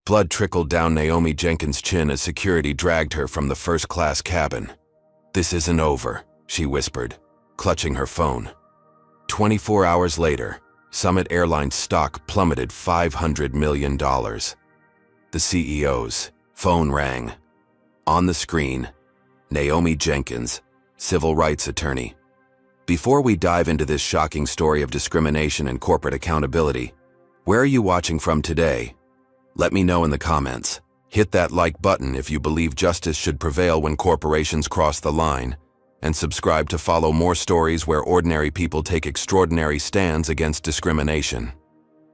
Blood trickled down Naomi Jenkins' chin as security dragged her from the first-class cabin. "This isn't over," she whispered, clutching her phone. 24 hours later, Summit Airlines stock plummeted $500 million. The CEO's phone rang. On the screen, Naomi Jenkins, civil rights attorney. Before we dive into this shocking story of discrimination and corporate accountability, where are you watching from today? Let me know in the comments. Hit that like button if you believe justice should prevail when corporations cross the line, and subscribe to follow more stories where ordinary people take extraordinary stands against discrimination.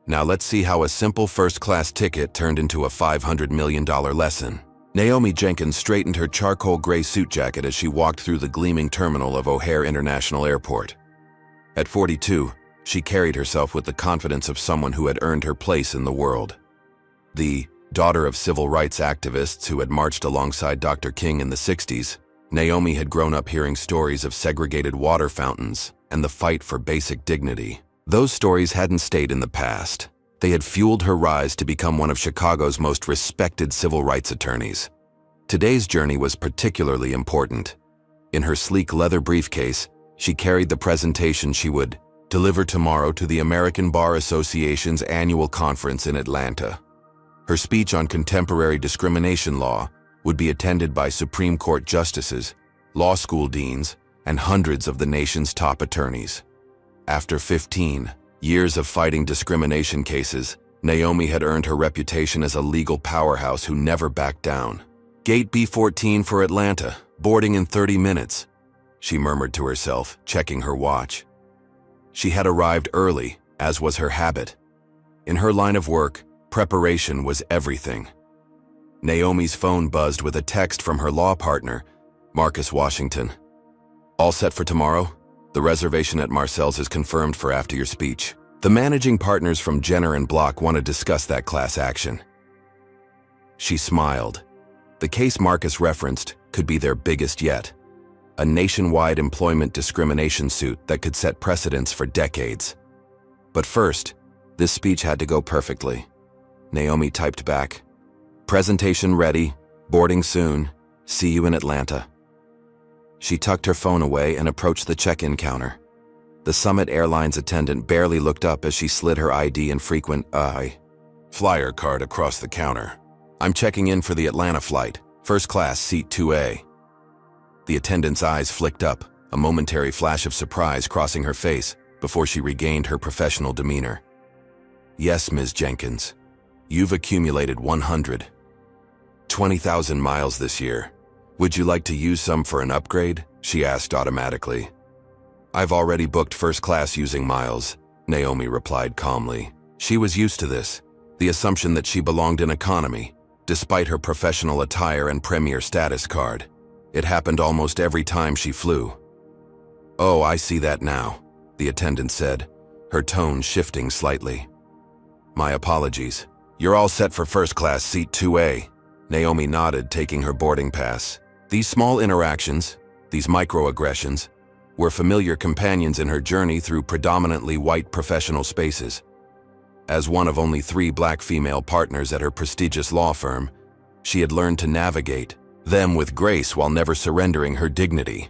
Now let's see how a simple first-class ticket turned into a $500 million lesson. Naomi Jenkins straightened her charcoal gray suit jacket as she walked through the gleaming terminal of O'Hare International Airport. At 42, she carried herself with the confidence of someone who had earned her place in the world. The daughter of civil rights activists who had marched alongside Dr. King in the 60s, Naomi had grown up hearing stories of segregated water fountains and the fight for basic dignity. Those stories hadn't stayed in the past. They had fueled her rise to become one of Chicago's most respected civil rights attorneys. Today's journey was particularly important. In her sleek leather briefcase, she carried the presentation she would deliver tomorrow to the American Bar Association's annual conference in Atlanta. Her speech on contemporary discrimination law would be attended by Supreme Court justices, law school deans, and hundreds of the nation's top attorneys. After 15 years of fighting discrimination cases, Naomi had earned her reputation as a legal powerhouse who never backed down. "Gate B14 for Atlanta, boarding in 30 minutes, she murmured to herself, checking her watch. She had arrived early, as was her habit. In her line of work, preparation was everything. Naomi's phone buzzed with a text from her law partner, Marcus Washington. "All set for tomorrow? The reservation at Marcel's is confirmed for after your speech. The managing partners from Jenner and Block want to discuss that class action." She smiled. The case Marcus referenced could be their biggest yet. A nationwide employment discrimination suit that could set precedents for decades. But first, this speech had to go perfectly. Naomi typed back, "Presentation ready, boarding soon, see you in Atlanta." She tucked her phone away and approached the check-in counter. The Summit Airlines attendant barely looked up as she slid her ID and frequent flyer card across the counter. "I'm checking in for the Atlanta flight, first class, seat 2A. The attendant's eyes flicked up, a momentary flash of surprise crossing her face before she regained her professional demeanor. "Yes, Ms. Jenkins. You've accumulated 120,000 miles this year. Would you like to use some for an upgrade?" she asked automatically. "I've already booked first class using miles," Naomi replied calmly. She was used to this, the assumption that she belonged in economy, despite her professional attire and premier status card. It happened almost every time she flew. "Oh, I see that now," the attendant said, her tone shifting slightly. "My apologies. You're all set for first class, seat 2A. Naomi nodded, taking her boarding pass. These small interactions, these microaggressions, were familiar companions in her journey through predominantly white professional spaces. As one of only 3 black female partners at her prestigious law firm, she had learned to navigate them with grace while never surrendering her dignity.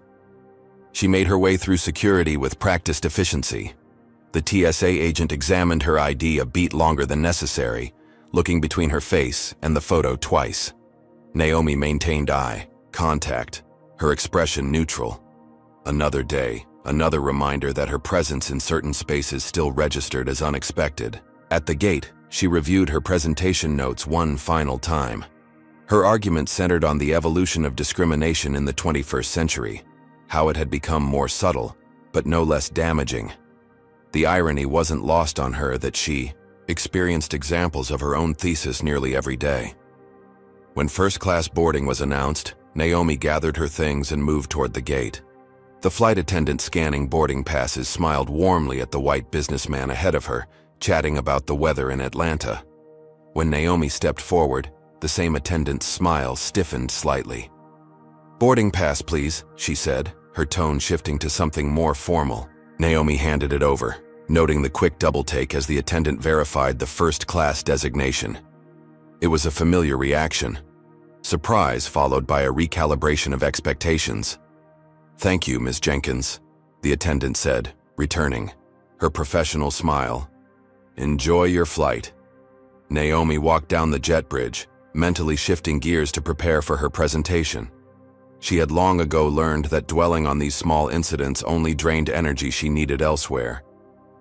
She made her way through security with practiced efficiency. The TSA agent examined her ID a beat longer than necessary, looking between her face and the photo twice. Naomi maintained eye contact, her expression neutral. Another day, another reminder that her presence in certain spaces still registered as unexpected. At the gate, she reviewed her presentation notes one final time. Her argument centered on the evolution of discrimination in the 21st century, how it had become more subtle, but no less damaging. The irony wasn't lost on her that she experienced examples of her own thesis nearly every day. When first-class boarding was announced, Naomi gathered her things and moved toward the gate. The flight attendant scanning boarding passes smiled warmly at the white businessman ahead of her, chatting about the weather in Atlanta. When Naomi stepped forward, the same attendant's smile stiffened slightly. "Boarding pass, please," she said, her tone shifting to something more formal. Naomi handed it over, noting the quick double take as the attendant verified the first-class designation. It was a familiar reaction. Surprise followed by a recalibration of expectations. "Thank you, Miss Jenkins," the attendant said, returning, her professional smile. "Enjoy your flight." Naomi walked down the jet bridge, mentally shifting gears to prepare for her presentation. She had long ago learned that dwelling on these small incidents only drained energy she needed elsewhere.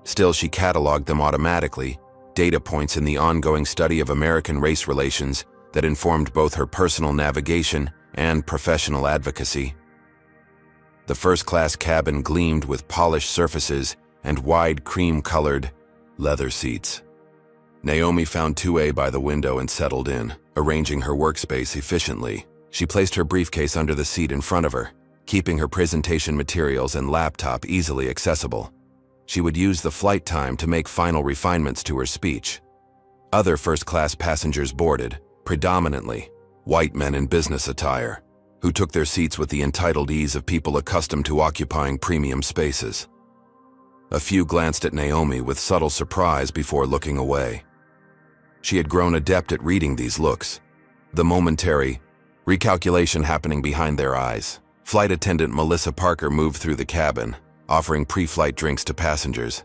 Still, she cataloged them automatically, data points in the ongoing study of American race relations that informed both her personal navigation and professional advocacy. The first-class cabin gleamed with polished surfaces and wide cream-colored leather seats. Naomi found 2A by the window and settled in, arranging her workspace efficiently. She placed her briefcase under the seat in front of her, keeping her presentation materials and laptop easily accessible. She would use the flight time to make final refinements to her speech. Other first-class passengers boarded, predominantly white men in business attire, who took their seats with the entitled ease of people accustomed to occupying premium spaces. A few glanced at Naomi with subtle surprise before looking away. She had grown adept at reading these looks, the momentary recalculation happening behind their eyes. Flight attendant Melissa Parker moved through the cabin, offering pre-flight drinks to passengers.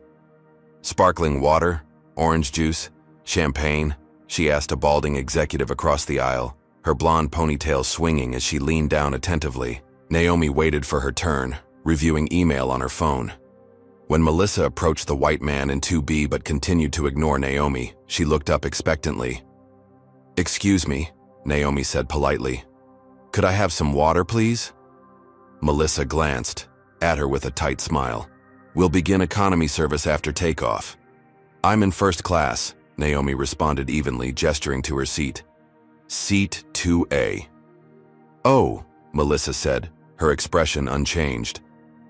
"Sparkling water, orange juice, champagne?" she asked a balding executive across the aisle, her blonde ponytail swinging as she leaned down attentively. Naomi waited for her turn, reviewing email on her phone. When Melissa approached the white man in 2B but continued to ignore Naomi, she looked up expectantly. "Excuse me," Naomi said politely. "Could I have some water, please?" Melissa glanced at her with a tight smile. "We'll begin economy service after takeoff." "I'm in first class," Naomi responded evenly, gesturing to her seat. "Seat 2A. "Oh," Melissa said, her expression unchanged.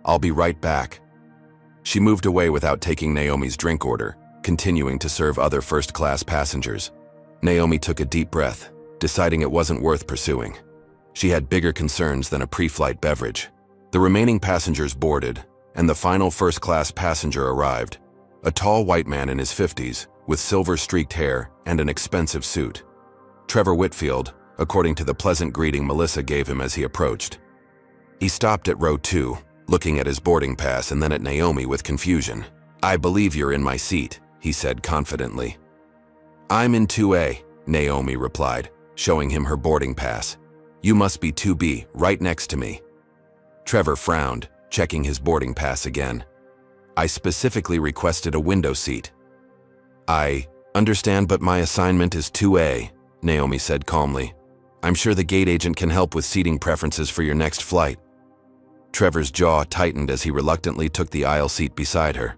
"I'll be right back." She moved away without taking Naomi's drink order, continuing to serve other first-class passengers. Naomi took a deep breath, deciding it wasn't worth pursuing. She had bigger concerns than a pre-flight beverage. The remaining passengers boarded, and the final first-class passenger arrived, a tall white man in his 50s, with silver-streaked hair and an expensive suit. Trevor Whitfield, according to the pleasant greeting Melissa gave him as he approached. He stopped at row 2, looking at his boarding pass and then at Naomi with confusion. "I believe you're in my seat," he said confidently. "I'm in 2A, Naomi replied, showing him her boarding pass. "You must be 2B, right next to me." Trevor frowned, checking his boarding pass again. "I specifically requested a window seat." "I understand, but my assignment is 2A, Naomi said calmly. "I'm sure the gate agent can help with seating preferences for your next flight." Trevor's jaw tightened as he reluctantly took the aisle seat beside her.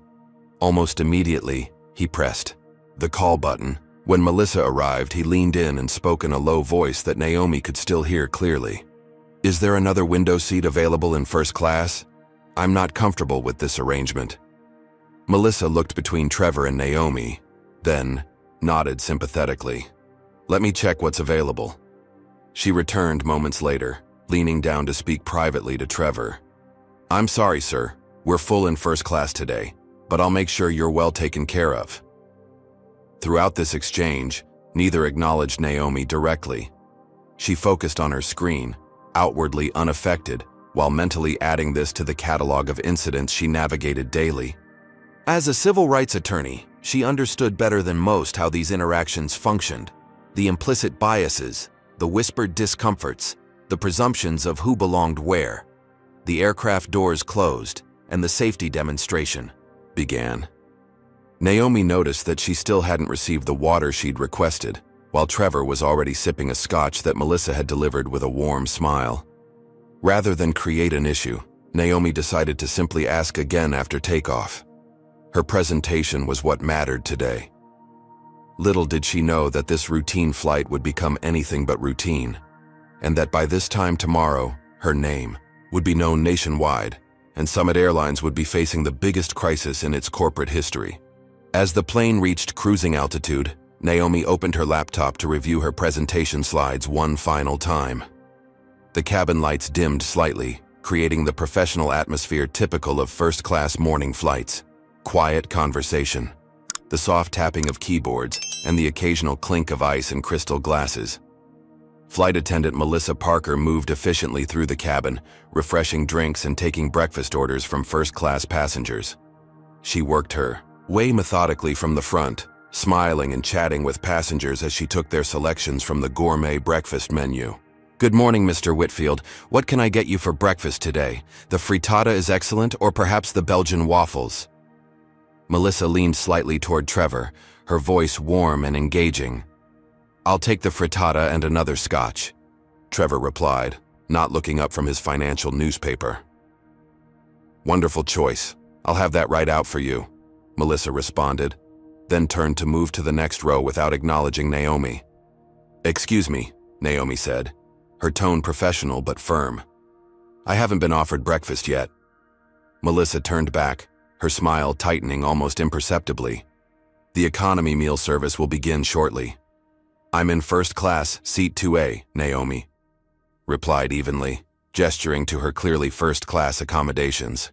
Almost immediately, he pressed the call button. When Melissa arrived, he leaned in and spoke in a low voice that Naomi could still hear clearly. "Is there another window seat available in first class? I'm not comfortable with this arrangement." Melissa looked between Trevor and Naomi, then nodded sympathetically. "Let me check what's available." She returned moments later, leaning down to speak privately to Trevor. "I'm sorry, sir. We're full in first class today, but I'll make sure you're well taken care of." Throughout this exchange, neither acknowledged Naomi directly. She focused on her screen, outwardly unaffected, while mentally adding this to the catalog of incidents she navigated daily. As a civil rights attorney, she understood better than most how these interactions functioned, the implicit biases, the whispered discomforts, the presumptions of who belonged where. The aircraft doors closed, and the safety demonstration began. Naomi noticed that she still hadn't received the water she'd requested, while Trevor was already sipping a scotch that Melissa had delivered with a warm smile. Rather than create an issue, Naomi decided to simply ask again after takeoff. Her presentation was what mattered today. Little did she know that this routine flight would become anything but routine, and that by this time tomorrow, her name would be known nationwide, and Summit Airlines would be facing the biggest crisis in its corporate history. As the plane reached cruising altitude, Naomi opened her laptop to review her presentation slides one final time. The cabin lights dimmed slightly, creating the professional atmosphere typical of first-class morning flights. Quiet conversation, the soft tapping of keyboards, and the occasional clink of ice and crystal glasses. Flight attendant Melissa Parker moved efficiently through the cabin, refreshing drinks and taking breakfast orders from first-class passengers. She worked her way methodically from the front, smiling and chatting with passengers as she took their selections from the gourmet breakfast menu. "Good morning, Mr. Whitfield. What can I get you for breakfast today? The frittata is excellent, or perhaps the Belgian waffles?" Melissa leaned slightly toward Trevor, her voice warm and engaging. "I'll take the frittata and another scotch," Trevor replied, not looking up from his financial newspaper. "Wonderful choice. I'll have that right out for you," Melissa responded, then turned to move to the next row without acknowledging Naomi. "Excuse me," Naomi said, her tone professional but firm. "I haven't been offered breakfast yet." Melissa turned back, her smile tightening almost imperceptibly. "The economy meal service will begin shortly." "I'm in first class, seat 2A, Naomi," replied evenly, gesturing to her clearly first-class accommodations.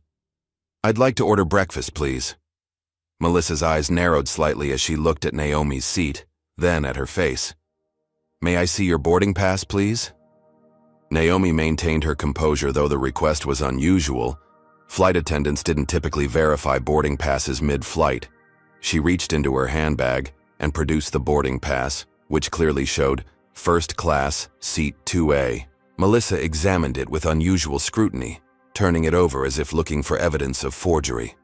"I'd like to order breakfast, please." Melissa's eyes narrowed slightly as she looked at Naomi's seat, then at her face. "May I see your boarding pass, please?" Naomi maintained her composure, though the request was unusual. Flight attendants didn't typically verify boarding passes mid-flight. She reached into her handbag and produced the boarding pass, which clearly showed first class, seat 2A. Melissa examined it with unusual scrutiny, turning it over as if looking for evidence of forgery.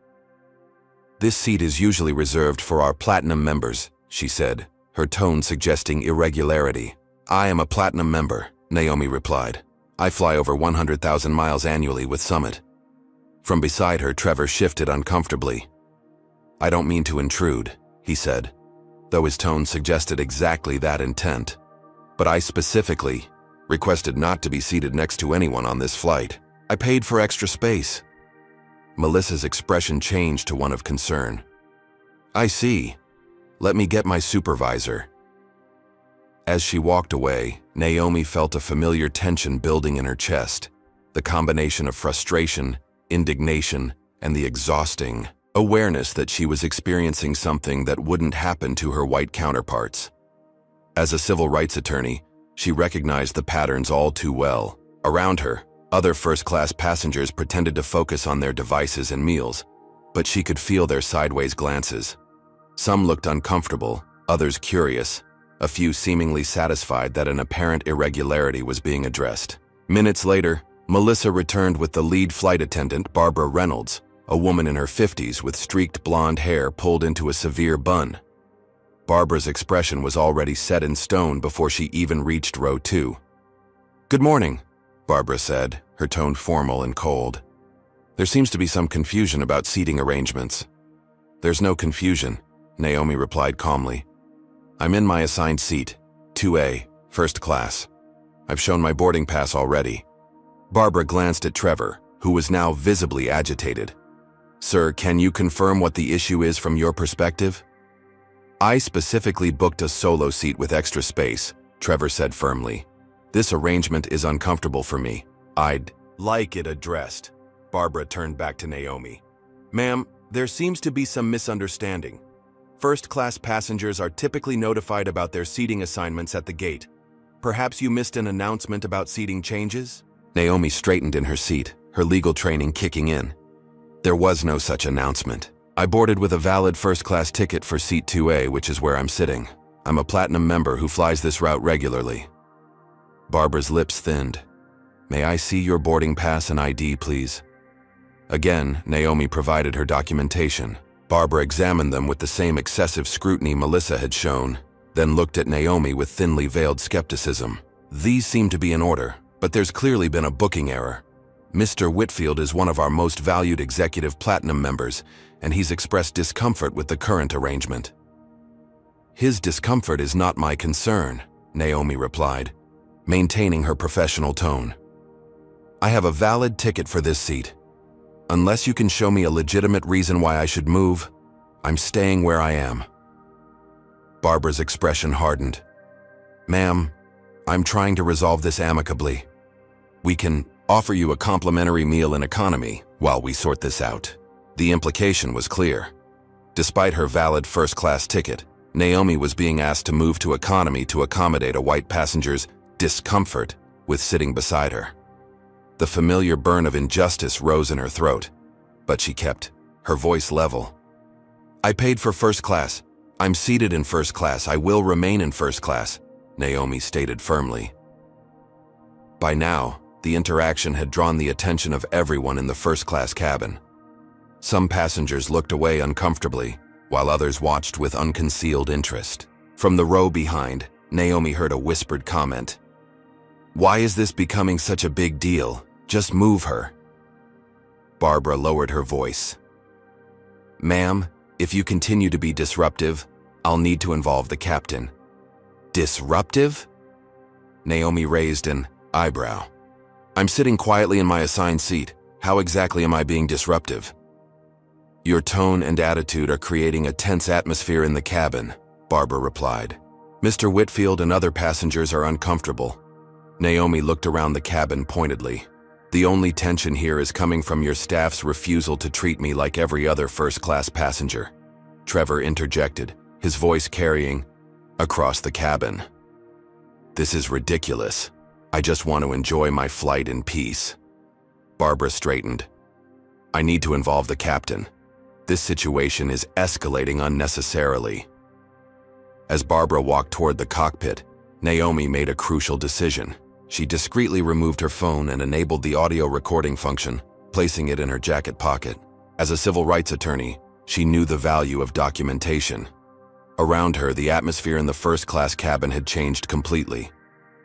"This seat is usually reserved for our platinum members," she said, her tone suggesting irregularity. "I am a platinum member," Naomi replied. "I fly over 100,000 miles annually with Summit." From beside her, Trevor shifted uncomfortably. "I don't mean to intrude," he said, though his tone suggested exactly that intent. "But I specifically requested not to be seated next to anyone on this flight. I paid for extra space." Melissa's expression changed to one of concern. "I see. Let me get my supervisor." As she walked away, Naomi felt a familiar tension building in her chest, the combination of frustration, indignation, and the exhausting awareness that she was experiencing something that wouldn't happen to her white counterparts. As a civil rights attorney, she recognized the patterns all too well. Around her, other first-class passengers pretended to focus on their devices and meals, but she could feel their sideways glances. Some looked uncomfortable, others curious, a few seemingly satisfied that an apparent irregularity was being addressed. Minutes later, Melissa returned with the lead flight attendant, Barbara Reynolds, a woman in her 50s with streaked blonde hair pulled into a severe bun. Barbara's expression was already set in stone before she even reached row 2. "Good morning," Barbara said, her tone formal and cold. "There seems to be some confusion about seating arrangements." "There's no confusion," Naomi replied calmly. "I'm in my assigned seat, 2A, first class. I've shown my boarding pass already." Barbara glanced at Trevor, who was now visibly agitated. "Sir, can you confirm what the issue is from your perspective?" "I specifically booked a solo seat with extra space," Trevor said firmly. "This arrangement is uncomfortable for me. I'd like it addressed." Barbara turned back to Naomi. "Ma'am, there seems to be some misunderstanding. First-class passengers are typically notified about their seating assignments at the gate. Perhaps you missed an announcement about seating changes?" Naomi straightened in her seat, her legal training kicking in. "There was no such announcement. I boarded with a valid first-class ticket for seat 2A, which is where I'm sitting. I'm a platinum member who flies this route regularly." Barbara's lips thinned. "May I see your boarding pass and ID, please?" Again, Naomi provided her documentation. Barbara examined them with the same excessive scrutiny Melissa had shown, then looked at Naomi with thinly veiled skepticism. "These seem to be in order, but there's clearly been a booking error. Mr. Whitfield is one of our most valued executive platinum members, and he's expressed discomfort with the current arrangement." "His discomfort is not my concern," Naomi replied, maintaining her professional tone. "I have a valid ticket for this seat. Unless you can show me a legitimate reason why I should move, I'm staying where I am." Barbara's expression hardened. "Ma'am, I'm trying to resolve this amicably. We can offer you a complimentary meal in economy while we sort this out." The implication was clear. Despite her valid first-class ticket, Naomi was being asked to move to economy to accommodate a white passenger's discomfort with sitting beside her. The familiar burn of injustice rose in her throat, but she kept her voice level. "I paid for first class. I'm seated in first class. I will remain in first class," Naomi stated firmly. By now, the interaction had drawn the attention of everyone in the first-class cabin. Some passengers looked away uncomfortably, while others watched with unconcealed interest. From the row behind, Naomi heard a whispered comment. "Why is this becoming such a big deal? Just move her." Barbara lowered her voice. "Ma'am, if you continue to be disruptive, I'll need to involve the captain." "Disruptive?" Naomi raised an eyebrow. "I'm sitting quietly in my assigned seat. How exactly am I being disruptive?" "Your tone and attitude are creating a tense atmosphere in the cabin," Barbara replied. "Mr. Whitfield and other passengers are uncomfortable." Naomi looked around the cabin pointedly. "The only tension here is coming from your staff's refusal to treat me like every other first-class passenger," Trevor interjected, his voice carrying across the cabin. "This is ridiculous. I just want to enjoy my flight in peace." Barbara straightened. "I need to involve the captain. This situation is escalating unnecessarily." As Barbara walked toward the cockpit, Naomi made a crucial decision. She discreetly removed her phone and enabled the audio recording function, placing it in her jacket pocket. As a civil rights attorney, she knew the value of documentation. Around her, the atmosphere in the first-class cabin had changed completely.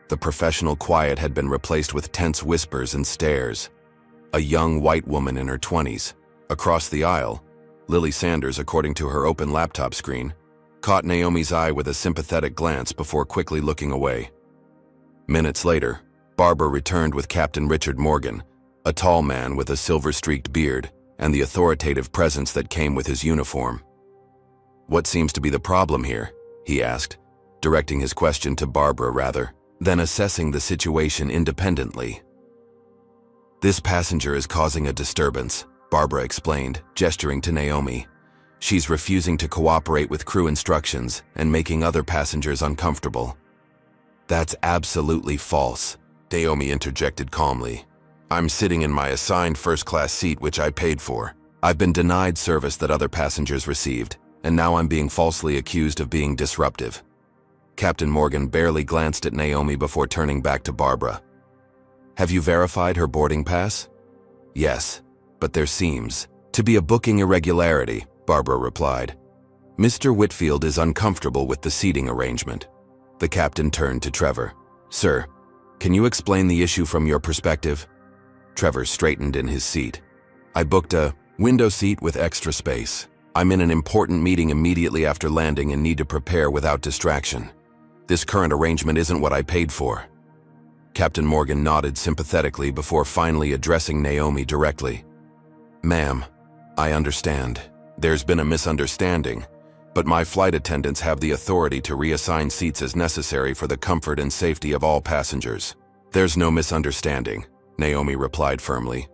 The professional quiet had been replaced with tense whispers and stares. A young white woman in her 20s, across the aisle, Lily Sanders, according to her open laptop screen, caught Naomi's eye with a sympathetic glance before quickly looking away. Minutes later, Barbara returned with Captain Richard Morgan, a tall man with a silver-streaked beard and the authoritative presence that came with his uniform. "What seems to be the problem here?" he asked, directing his question to Barbara rather than assessing the situation independently. "This passenger is causing a disturbance," Barbara explained, gesturing to Naomi. "She's refusing to cooperate with crew instructions and making other passengers uncomfortable." "That's absolutely false," Naomi interjected calmly. "I'm sitting in my assigned first-class seat, which I paid for. I've been denied service that other passengers received, and now I'm being falsely accused of being disruptive." Captain Morgan barely glanced at Naomi before turning back to Barbara. "Have you verified her boarding pass?" "Yes, but there seems to be a booking irregularity," Barbara replied. "Mr. Whitfield is uncomfortable with the seating arrangement." The captain turned to Trevor. "Sir, can you explain the issue from your perspective?" Trevor straightened in his seat. "I booked a window seat with extra space. I'm in an important meeting immediately after landing and need to prepare without distraction. This current arrangement isn't what I paid for." Captain Morgan nodded sympathetically before finally addressing Naomi directly. "Ma'am, I understand. There's been a misunderstanding, but my flight attendants have the authority to reassign seats as necessary for the comfort and safety of all passengers." "There's no misunderstanding," Naomi replied firmly.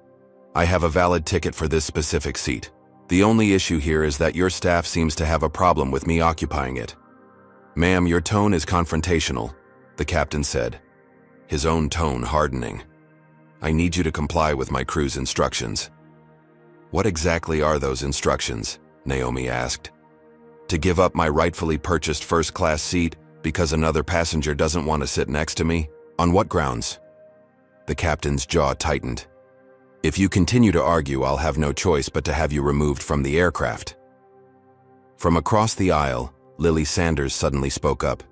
"I have a valid ticket for this specific seat. The only issue here is that your staff seems to have a problem with me occupying it." "Ma'am, your tone is confrontational," the captain said, his own tone hardening. "I need you to comply with my crew's instructions." "What exactly are those instructions?" Naomi asked. "To give up my rightfully purchased first-class seat because another passenger doesn't want to sit next to me? On what grounds?" The captain's jaw tightened. "If you continue to argue, I'll have no choice but to have you removed from the aircraft." From across the aisle, Lily Sanders suddenly spoke up.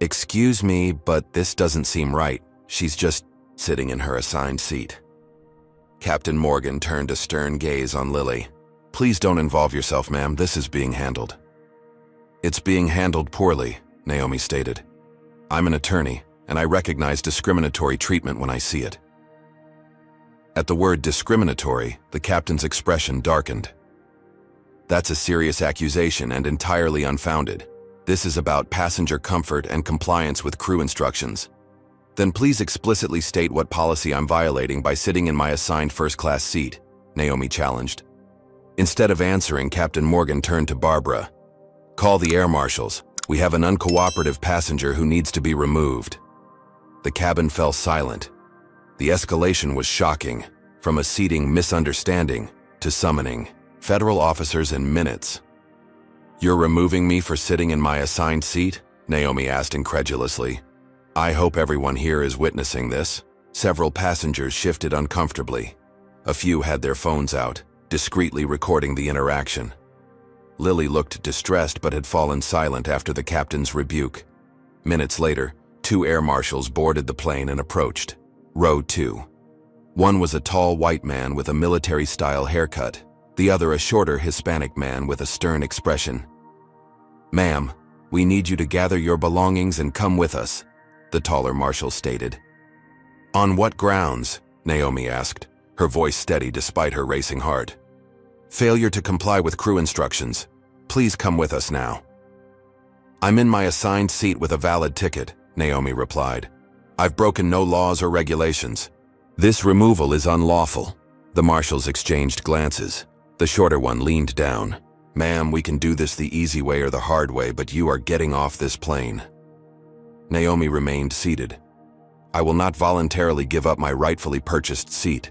"Excuse me, but this doesn't seem right. She's just sitting in her assigned seat." Captain Morgan turned a stern gaze on Lily. "Please don't involve yourself, ma'am. This is being handled." "It's being handled poorly," Naomi stated. "I'm an attorney, and I recognize discriminatory treatment when I see it." At the word discriminatory, the captain's expression darkened. "That's a serious accusation and entirely unfounded. This is about passenger comfort and compliance with crew instructions." "Then please explicitly state what policy I'm violating by sitting in my assigned first-class seat," Naomi challenged. Instead of answering, Captain Morgan turned to Barbara. "Call the air marshals. We have an uncooperative passenger who needs to be removed." The cabin fell silent. The escalation was shocking, from a seating misunderstanding to summoning federal officers in minutes. "You're removing me for sitting in my assigned seat?" Naomi asked incredulously. "I hope everyone here is witnessing this." Several passengers shifted uncomfortably. A few had their phones out, discreetly recording the interaction. Lily looked distressed but had fallen silent after the captain's rebuke. Minutes later, 2 air marshals boarded the plane and approached. Row 2. One was a tall white man with a military-style haircut, the other a shorter Hispanic man with a stern expression. "Ma'am, we need you to gather your belongings and come with us," the taller marshal stated. "On what grounds?" Naomi asked, her voice steady despite her racing heart. "Failure to comply with crew instructions. Please come with us now." "I'm in my assigned seat with a valid ticket," Naomi replied. "I've broken no laws or regulations. This removal is unlawful." The marshals exchanged glances. The shorter one leaned down. "Ma'am, we can do this the easy way or the hard way, but you are getting off this plane." Naomi remained seated. "I will not voluntarily give up my rightfully purchased seat.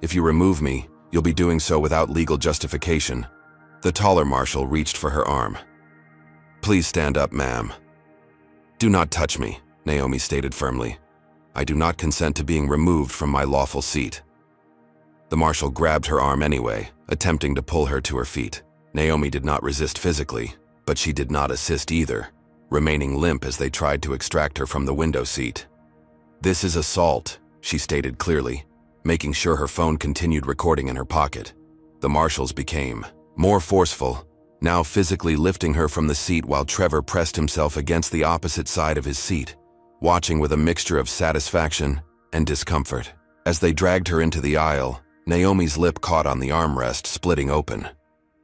If you remove me, you'll be doing so without legal justification." The taller marshal reached for her arm. "Please stand up, ma'am." "Do not touch me," Naomi stated firmly. "I do not consent to being removed from my lawful seat." The marshal grabbed her arm anyway, attempting to pull her to her feet. Naomi did not resist physically, but she did not assist either, remaining limp as they tried to extract her from the window seat. "This is assault," she stated clearly, making sure her phone continued recording in her pocket. The marshals became more forceful, now physically lifting her from the seat while Trevor pressed himself against the opposite side of his seat, watching with a mixture of satisfaction and discomfort. As they dragged her into the aisle, Naomi's lip caught on the armrest, splitting open.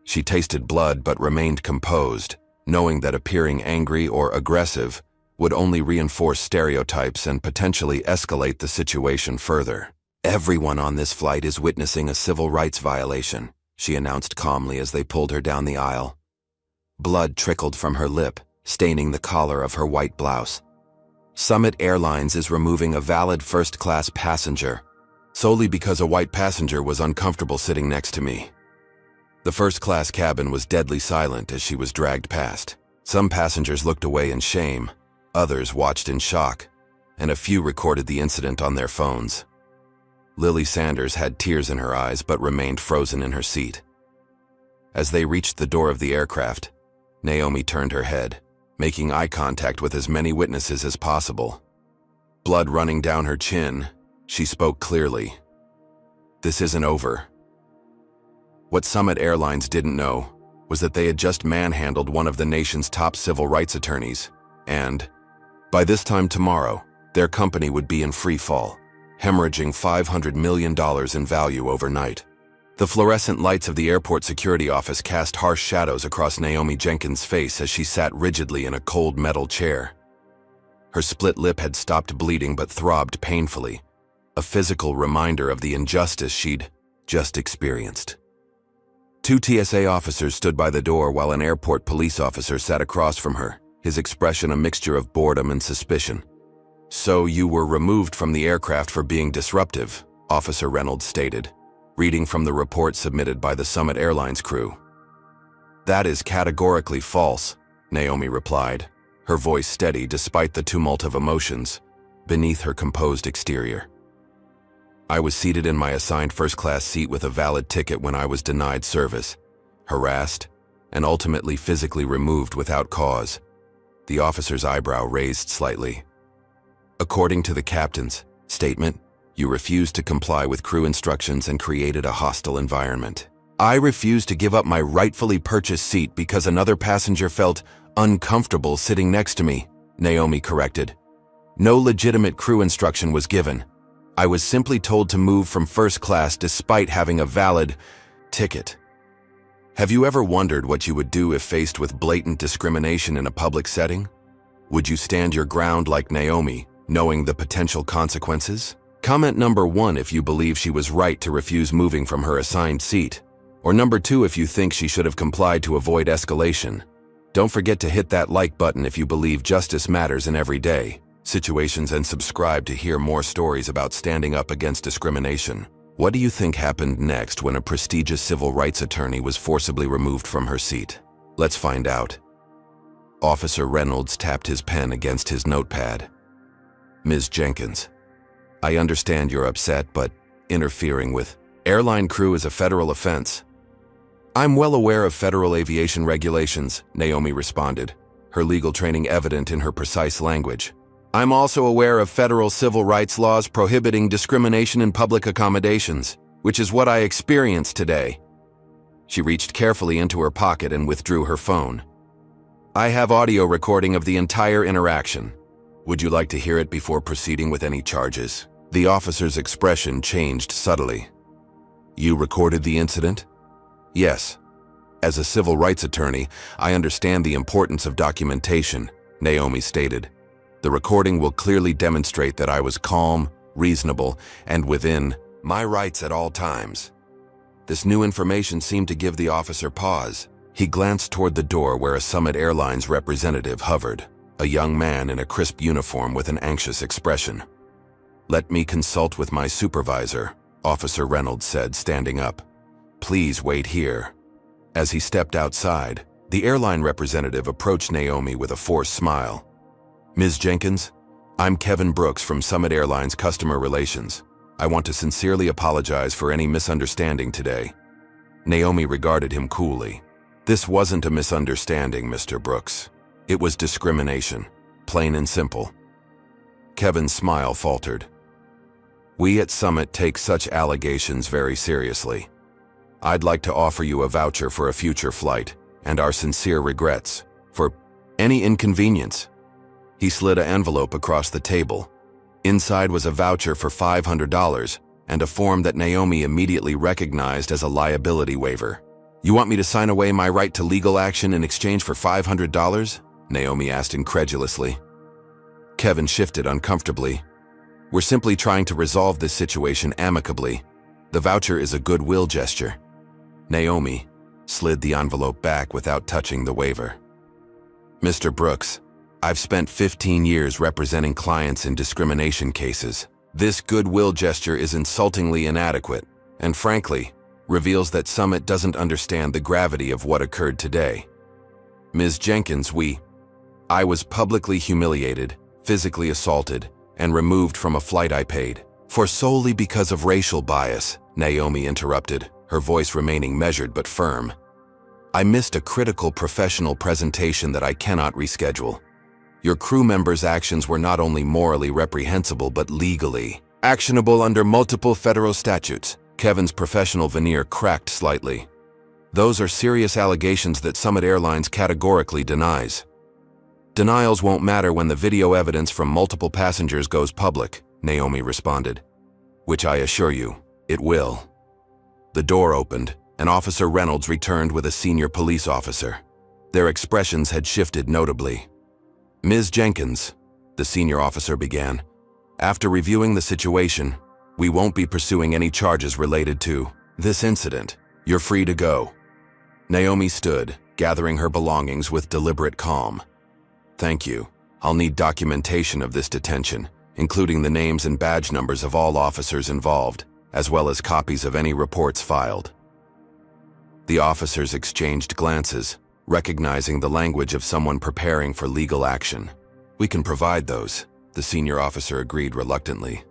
She tasted blood but remained composed, knowing that appearing angry or aggressive would only reinforce stereotypes and potentially escalate the situation further. "Everyone on this flight is witnessing a civil rights violation," she announced calmly as they pulled her down the aisle. Blood trickled from her lip, staining the collar of her white blouse. "Summit Airlines is removing a valid first-class passenger, solely because a white passenger was uncomfortable sitting next to me." The first-class cabin was deadly silent as she was dragged past. Some passengers looked away in shame, others watched in shock, and a few recorded the incident on their phones. Lily Sanders had tears in her eyes but remained frozen in her seat. As they reached the door of the aircraft, Naomi turned her head, making eye contact with as many witnesses as possible. Blood running down her chin, she spoke clearly. "This isn't over." What Summit Airlines didn't know was that they had just manhandled one of the nation's top civil rights attorneys, and by this time tomorrow, their company would be in free fall, hemorrhaging $500 million in value overnight. The fluorescent lights of the airport security office cast harsh shadows across Naomi Jenkins' face as she sat rigidly in a cold metal chair. Her split lip had stopped bleeding but throbbed painfully, a physical reminder of the injustice she'd just experienced. 2 TSA officers stood by the door while an airport police officer sat across from her, his expression a mixture of boredom and suspicion. "So you were removed from the aircraft for being disruptive," Officer Reynolds stated, reading from the report submitted by the Summit Airlines crew. "That is categorically false," Naomi replied, her voice steady despite the tumult of emotions beneath her composed exterior. "I was seated in my assigned first-class seat with a valid ticket when I was denied service, harassed, and ultimately physically removed without cause." The officer's eyebrow raised slightly. "According to the captain's statement, you refused to comply with crew instructions and created a hostile environment." "I refused to give up my rightfully purchased seat because another passenger felt uncomfortable sitting next to me," Naomi corrected. "No legitimate crew instruction was given. I was simply told to move from first class despite having a valid ticket." Have you ever wondered what you would do if faced with blatant discrimination in a public setting? Would you stand your ground like Naomi, knowing the potential consequences? Comment number 1 if you believe she was right to refuse moving from her assigned seat, or number 2 if you think she should have complied to avoid escalation. Don't forget to hit that like button if you believe justice matters in everyday situations, and subscribe to hear more stories about standing up against discrimination. What do you think happened next when a prestigious civil rights attorney was forcibly removed from her seat? Let's find out. Officer Reynolds tapped his pen against his notepad. Ms. Jenkins, I understand you're upset, but interfering with airline crew is a federal offense. I'm well aware of federal aviation regulations, Naomi responded, her legal training evident in her precise language. I'm also aware of federal civil rights laws prohibiting discrimination in public accommodations, which is what I experienced today. She reached carefully into her pocket and withdrew her phone. I have audio recording of the entire interaction. Would you like to hear it before proceeding with any charges? The officer's expression changed subtly. You recorded the incident? Yes. As a civil rights attorney, I understand the importance of documentation, Naomi stated. The recording will clearly demonstrate that I was calm, reasonable, and within my rights at all times. This new information seemed to give the officer pause. He glanced toward the door where a Summit Airlines representative hovered, a young man in a crisp uniform with an anxious expression. Let me consult with my supervisor, Officer Reynolds said, standing up. Please wait here. As he stepped outside, the airline representative approached Naomi with a forced smile. Ms. Jenkins, I'm Kevin Brooks from Summit Airlines Customer Relations. I want to sincerely apologize for any misunderstanding today. Naomi regarded him coolly. This wasn't a misunderstanding, Mr. Brooks. It was discrimination, plain and simple. Kevin's smile faltered. We at Summit take such allegations very seriously. I'd like to offer you a voucher for a future flight, and our sincere regrets for any inconvenience. He slid an envelope across the table. Inside was a voucher for $500 and a form that Naomi immediately recognized as a liability waiver. You want me to sign away my right to legal action in exchange for $500? Naomi asked incredulously. Kevin shifted uncomfortably. We're simply trying to resolve this situation amicably. The voucher is a goodwill gesture. Naomi slid the envelope back without touching the waiver. Mr. Brooks, I've spent 15 years representing clients in discrimination cases. This goodwill gesture is insultingly inadequate, and frankly, reveals that Summit doesn't understand the gravity of what occurred today. Ms. Jenkins, I was publicly humiliated, physically assaulted, and removed from a flight I paid for solely because of racial bias, Naomi interrupted, her voice remaining measured but firm. I missed a critical professional presentation that I cannot reschedule. Your crew members' actions were not only morally reprehensible but legally actionable under multiple federal statutes. Kevin's professional veneer cracked slightly. Those are serious allegations that Summit Airlines categorically denies. Denials won't matter when the video evidence from multiple passengers goes public, Naomi responded. Which I assure you, it will. The door opened, and Officer Reynolds returned with a senior police officer. Their expressions had shifted notably. Ms. Jenkins, the senior officer began, after reviewing the situation, we won't be pursuing any charges related to this incident. You're free to go. Naomi stood, gathering her belongings with deliberate calm. Thank you. I'll need documentation of this detention, including the names and badge numbers of all officers involved, as well as copies of any reports filed. The officers exchanged glances, recognizing the language of someone preparing for legal action. We can provide those, the senior officer agreed reluctantly.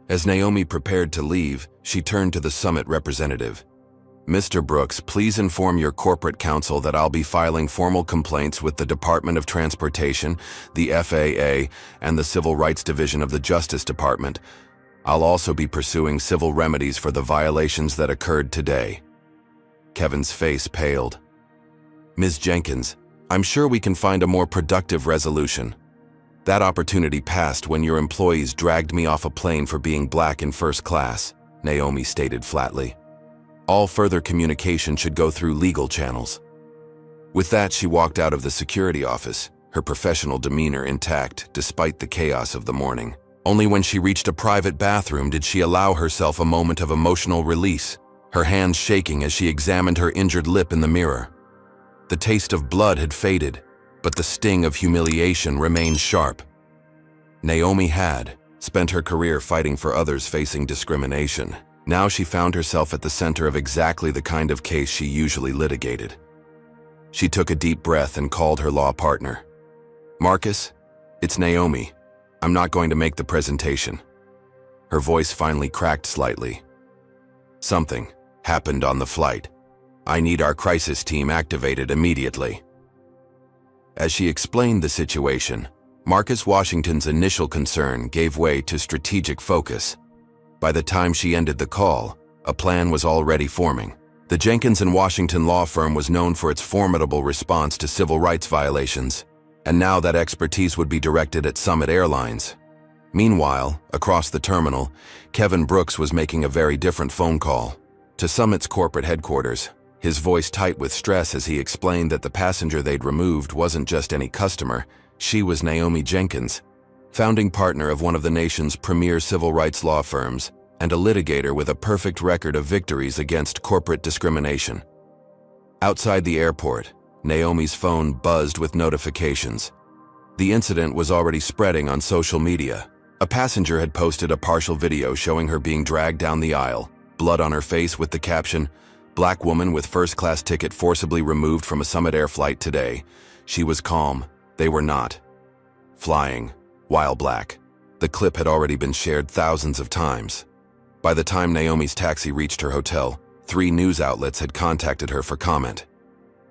As Naomi prepared to leave, she turned to the Summit representative. Mr. Brooks, please inform your corporate counsel that I'll be filing formal complaints with the Department of Transportation, the FAA, and the Civil Rights Division of the Justice Department. I'll also be pursuing civil remedies for the violations that occurred today. Kevin's face paled. Ms. Jenkins, I'm sure we can find a more productive resolution. That opportunity passed when your employees dragged me off a plane for being black in first class, Naomi stated flatly. All further communication should go through legal channels. With that, she walked out of the security office, her professional demeanor intact despite the chaos of the morning. Only when she reached a private bathroom did she allow herself a moment of emotional release, her hands shaking as she examined her injured lip in the mirror. The taste of blood had faded, but the sting of humiliation remained sharp. Naomi had spent her career fighting for others facing discrimination. Now she found herself at the center of exactly the kind of case she usually litigated. She took a deep breath and called her law partner. "Marcus, it's Naomi. I'm not going to make the presentation." Her voice finally cracked slightly. "Something happened on the flight. I need our crisis team activated immediately." As she explained the situation, Marcus Washington's initial concern gave way to strategic focus. By the time she ended the call, a plan was already forming. The Jenkins and Washington law firm was known for its formidable response to civil rights violations, and now that expertise would be directed at Summit Airlines. Meanwhile, across the terminal, Kevin Brooks was making a very different phone call. To Summit's corporate headquarters, his voice tight with stress as he explained that the passenger they'd removed wasn't just any customer, she was Naomi Jenkins, founding partner of one of the nation's premier civil rights law firms, and a litigator with a perfect record of victories against corporate discrimination. Outside the airport, Naomi's phone buzzed with notifications. The incident was already spreading on social media. A passenger had posted a partial video showing her being dragged down the aisle, blood on her face with the caption, "Black woman with first-class ticket forcibly removed from a Summit Air flight today. She was calm. They were not. Flying, while black." The clip had already been shared thousands of times. By the time Naomi's taxi reached her hotel, 3 news outlets had contacted her for comment.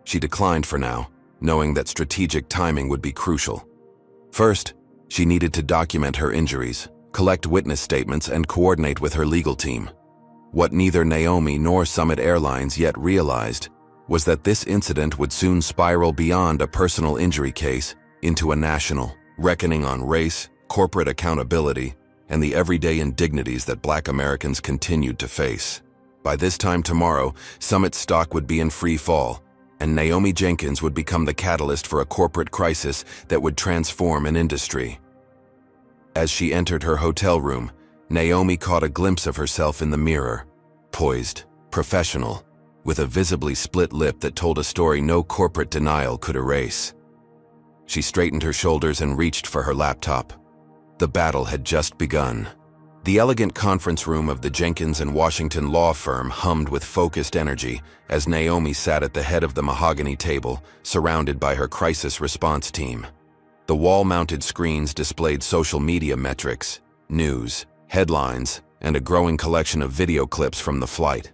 She declined for now, knowing that strategic timing would be crucial. First, she needed to document her injuries, collect witness statements, and coordinate with her legal team. What neither Naomi nor Summit Airlines yet realized was that this incident would soon spiral beyond a personal injury case into a national reckoning on race, corporate accountability, and the everyday indignities that Black Americans continued to face. By this time tomorrow, Summit's stock would be in free fall, and Naomi Jenkins would become the catalyst for a corporate crisis that would transform an industry. As she entered her hotel room, Naomi caught a glimpse of herself in the mirror, poised, professional, with a visibly split lip that told a story no corporate denial could erase. She straightened her shoulders and reached for her laptop. The battle had just begun. The elegant conference room of the Jenkins and Washington law firm hummed with focused energy as Naomi sat at the head of the mahogany table, surrounded by her crisis response team. The wall-mounted screens displayed social media metrics, news, headlines, and a growing collection of video clips from the flight.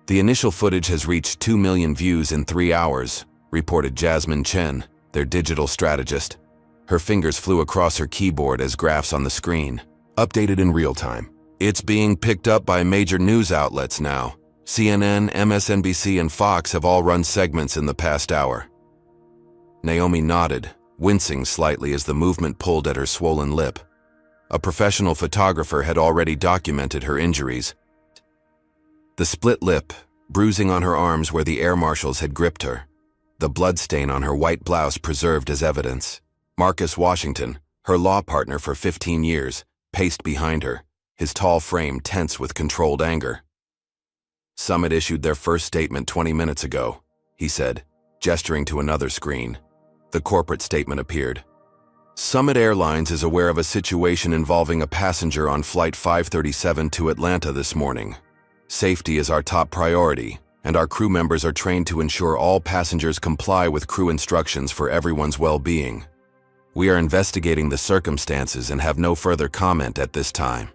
"The initial footage has reached 2 million views in 3 hours, reported Jasmine Chen, their digital strategist. Her fingers flew across her keyboard as graphs on the screen, updated in real time. "It's being picked up by major news outlets now. CNN, MSNBC, and Fox have all run segments in the past hour." Naomi nodded, wincing slightly as the movement pulled at her swollen lip. A professional photographer had already documented her injuries. The split lip, bruising on her arms where the air marshals had gripped her. The bloodstain on her white blouse preserved as evidence. Marcus Washington, her law partner for 15 years, paced behind her, his tall frame tense with controlled anger. "Summit issued their first statement 20 minutes ago," he said, gesturing to another screen. The corporate statement appeared. "Summit Airlines is aware of a situation involving a passenger on Flight 537 to Atlanta this morning. Safety is our top priority, and our crew members are trained to ensure all passengers comply with crew instructions for everyone's well-being. We are investigating the circumstances and have no further comment at this time."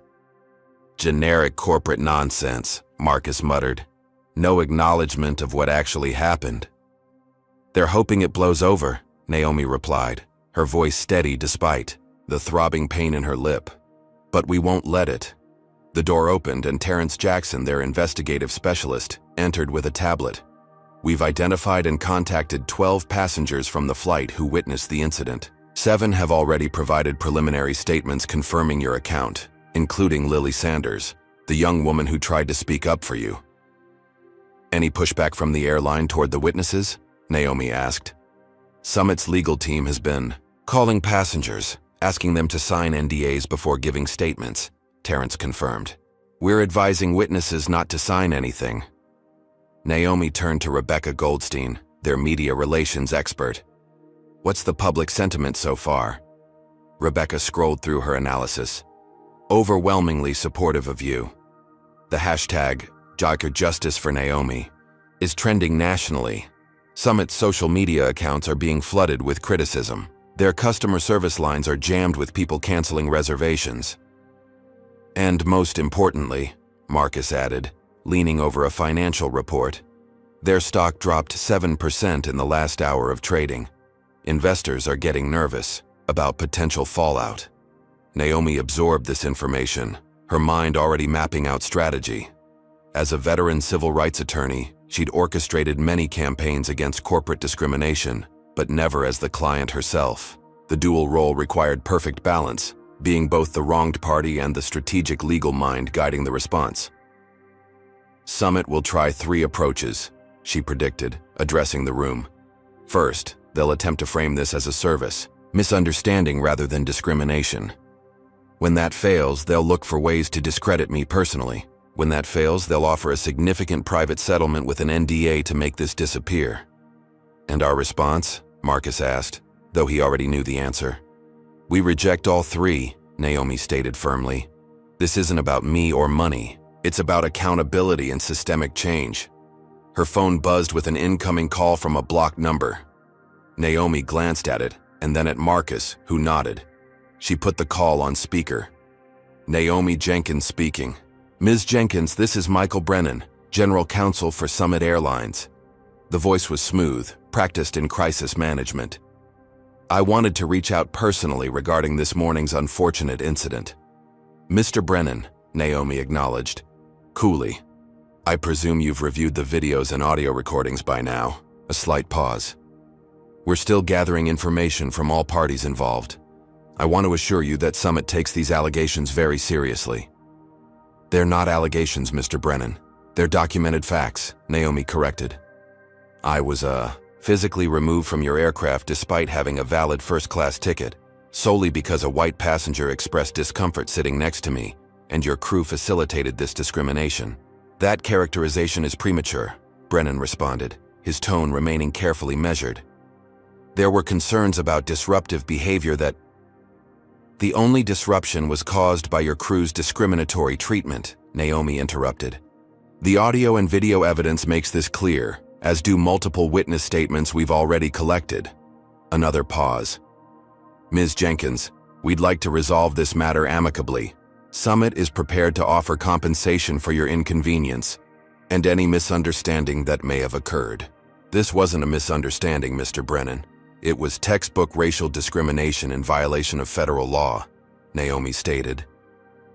"Generic corporate nonsense," Marcus muttered. "No acknowledgement of what actually happened." "They're hoping it blows over," Naomi replied, her voice steady despite the throbbing pain in her lip. "But we won't let it." The door opened and Terrence Jackson, their investigative specialist, entered with a tablet. "We've identified and contacted 12 passengers from the flight who witnessed the incident. 7 have already provided preliminary statements confirming your account, including Lily Sanders, the young woman who tried to speak up for you." "Any pushback from the airline toward the witnesses?" Naomi asked. "Summit's legal team has been calling passengers, asking them to sign NDAs before giving statements," Terrence confirmed. "We're advising witnesses not to sign anything." Naomi turned to Rebecca Goldstein, their media relations expert. What's the public sentiment so far? Rebecca scrolled through her analysis. Overwhelmingly supportive of you. The hashtag #Justice for Naomi is trending nationally. Summit's social media accounts are being flooded with criticism. Their customer service lines are jammed with people canceling reservations. And most importantly, Marcus added, leaning over a financial report, their stock dropped 7% in the last hour of trading. Investors are getting nervous about potential fallout. Naomi absorbed this information, her mind already mapping out strategy. As a veteran civil rights attorney, she'd orchestrated many campaigns against corporate discrimination, but never as the client herself. The dual role required perfect balance, being both the wronged party and the strategic legal mind guiding the response. Summit will try 3 approaches, she predicted, addressing the room. First, they'll attempt to frame this as a service, misunderstanding rather than discrimination. When that fails, they'll look for ways to discredit me personally. When that fails, they'll offer a significant private settlement with an NDA to make this disappear. And our response? Marcus asked, though he already knew the answer. We reject all 3, Naomi stated firmly. This isn't about me or money. It's about accountability and systemic change. Her phone buzzed with an incoming call from a blocked number. Naomi glanced at it, and then at Marcus, who nodded. She put the call on speaker. Naomi Jenkins speaking. Ms. Jenkins, this is Michael Brennan, General Counsel for Summit Airlines. The voice was smooth, practiced in crisis management. I wanted to reach out personally regarding this morning's unfortunate incident. Mr. Brennan, Naomi acknowledged, coolly. I presume you've reviewed the videos and audio recordings by now. A slight pause. We're still gathering information from all parties involved. I want to assure you that Summit takes these allegations very seriously. They're not allegations, Mr. Brennan. They're documented facts, Naomi corrected. I was, physically removed from your aircraft despite having a valid first-class ticket, solely because a white passenger expressed discomfort sitting next to me, and your crew facilitated this discrimination. That characterization is premature, Brennan responded, his tone remaining carefully measured. There were concerns about disruptive behavior that the only disruption was caused by your crew's discriminatory treatment, Naomi interrupted. The audio and video evidence makes this clear, as do multiple witness statements we've already collected. Another pause. Ms. Jenkins, we'd like to resolve this matter amicably. Summit is prepared to offer compensation for your inconvenience and any misunderstanding that may have occurred. This wasn't a misunderstanding, Mr. Brennan. It was textbook racial discrimination in violation of federal law, Naomi stated.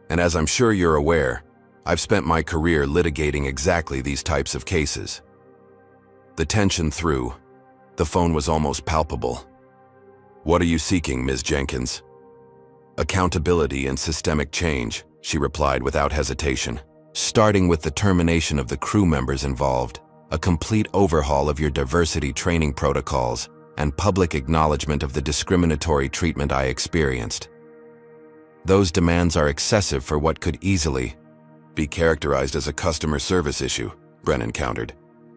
And as I'm sure you're aware, I've spent my career litigating exactly these types of cases. The tension threw. The phone was almost palpable. What are you seeking, Ms. Jenkins? Accountability and systemic change, she replied without hesitation, starting with the termination of the crew members involved, a complete overhaul of your diversity training protocols, and public acknowledgement of the discriminatory treatment I experienced. Those demands are excessive for what could easily be characterized as a customer service issue, Brennan countered,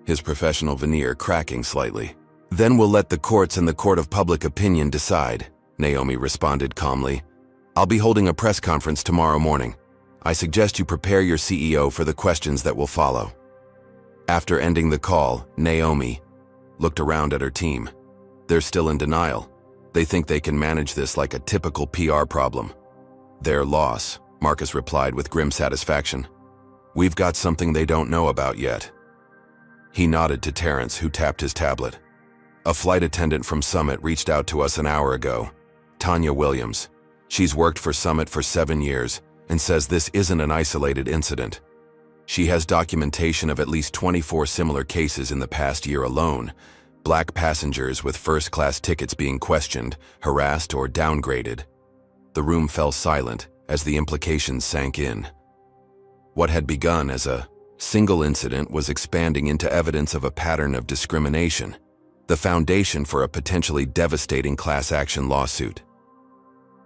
his professional veneer cracking slightly. Then we'll let the courts and the court of public opinion decide, Naomi responded calmly. I'll be holding a press conference tomorrow morning. I suggest you prepare your CEO for the questions that will follow. After ending the call, Naomi looked around at her team. They're still in denial. They think they can manage this like a typical PR problem. Their loss, Marcus replied with grim satisfaction. We've got something they don't know about yet. He nodded to Terrence, who tapped his tablet. A flight attendant from Summit reached out to us an hour ago. Tanya Williams. She's worked for Summit for 7 years and says this isn't an isolated incident. She has documentation of at least 24 similar cases in the past year alone. Black passengers with first-class tickets being questioned, harassed, or downgraded. The room fell silent as the implications sank in. What had begun as a single incident was expanding into evidence of a pattern of discrimination, the foundation for a potentially devastating class action lawsuit.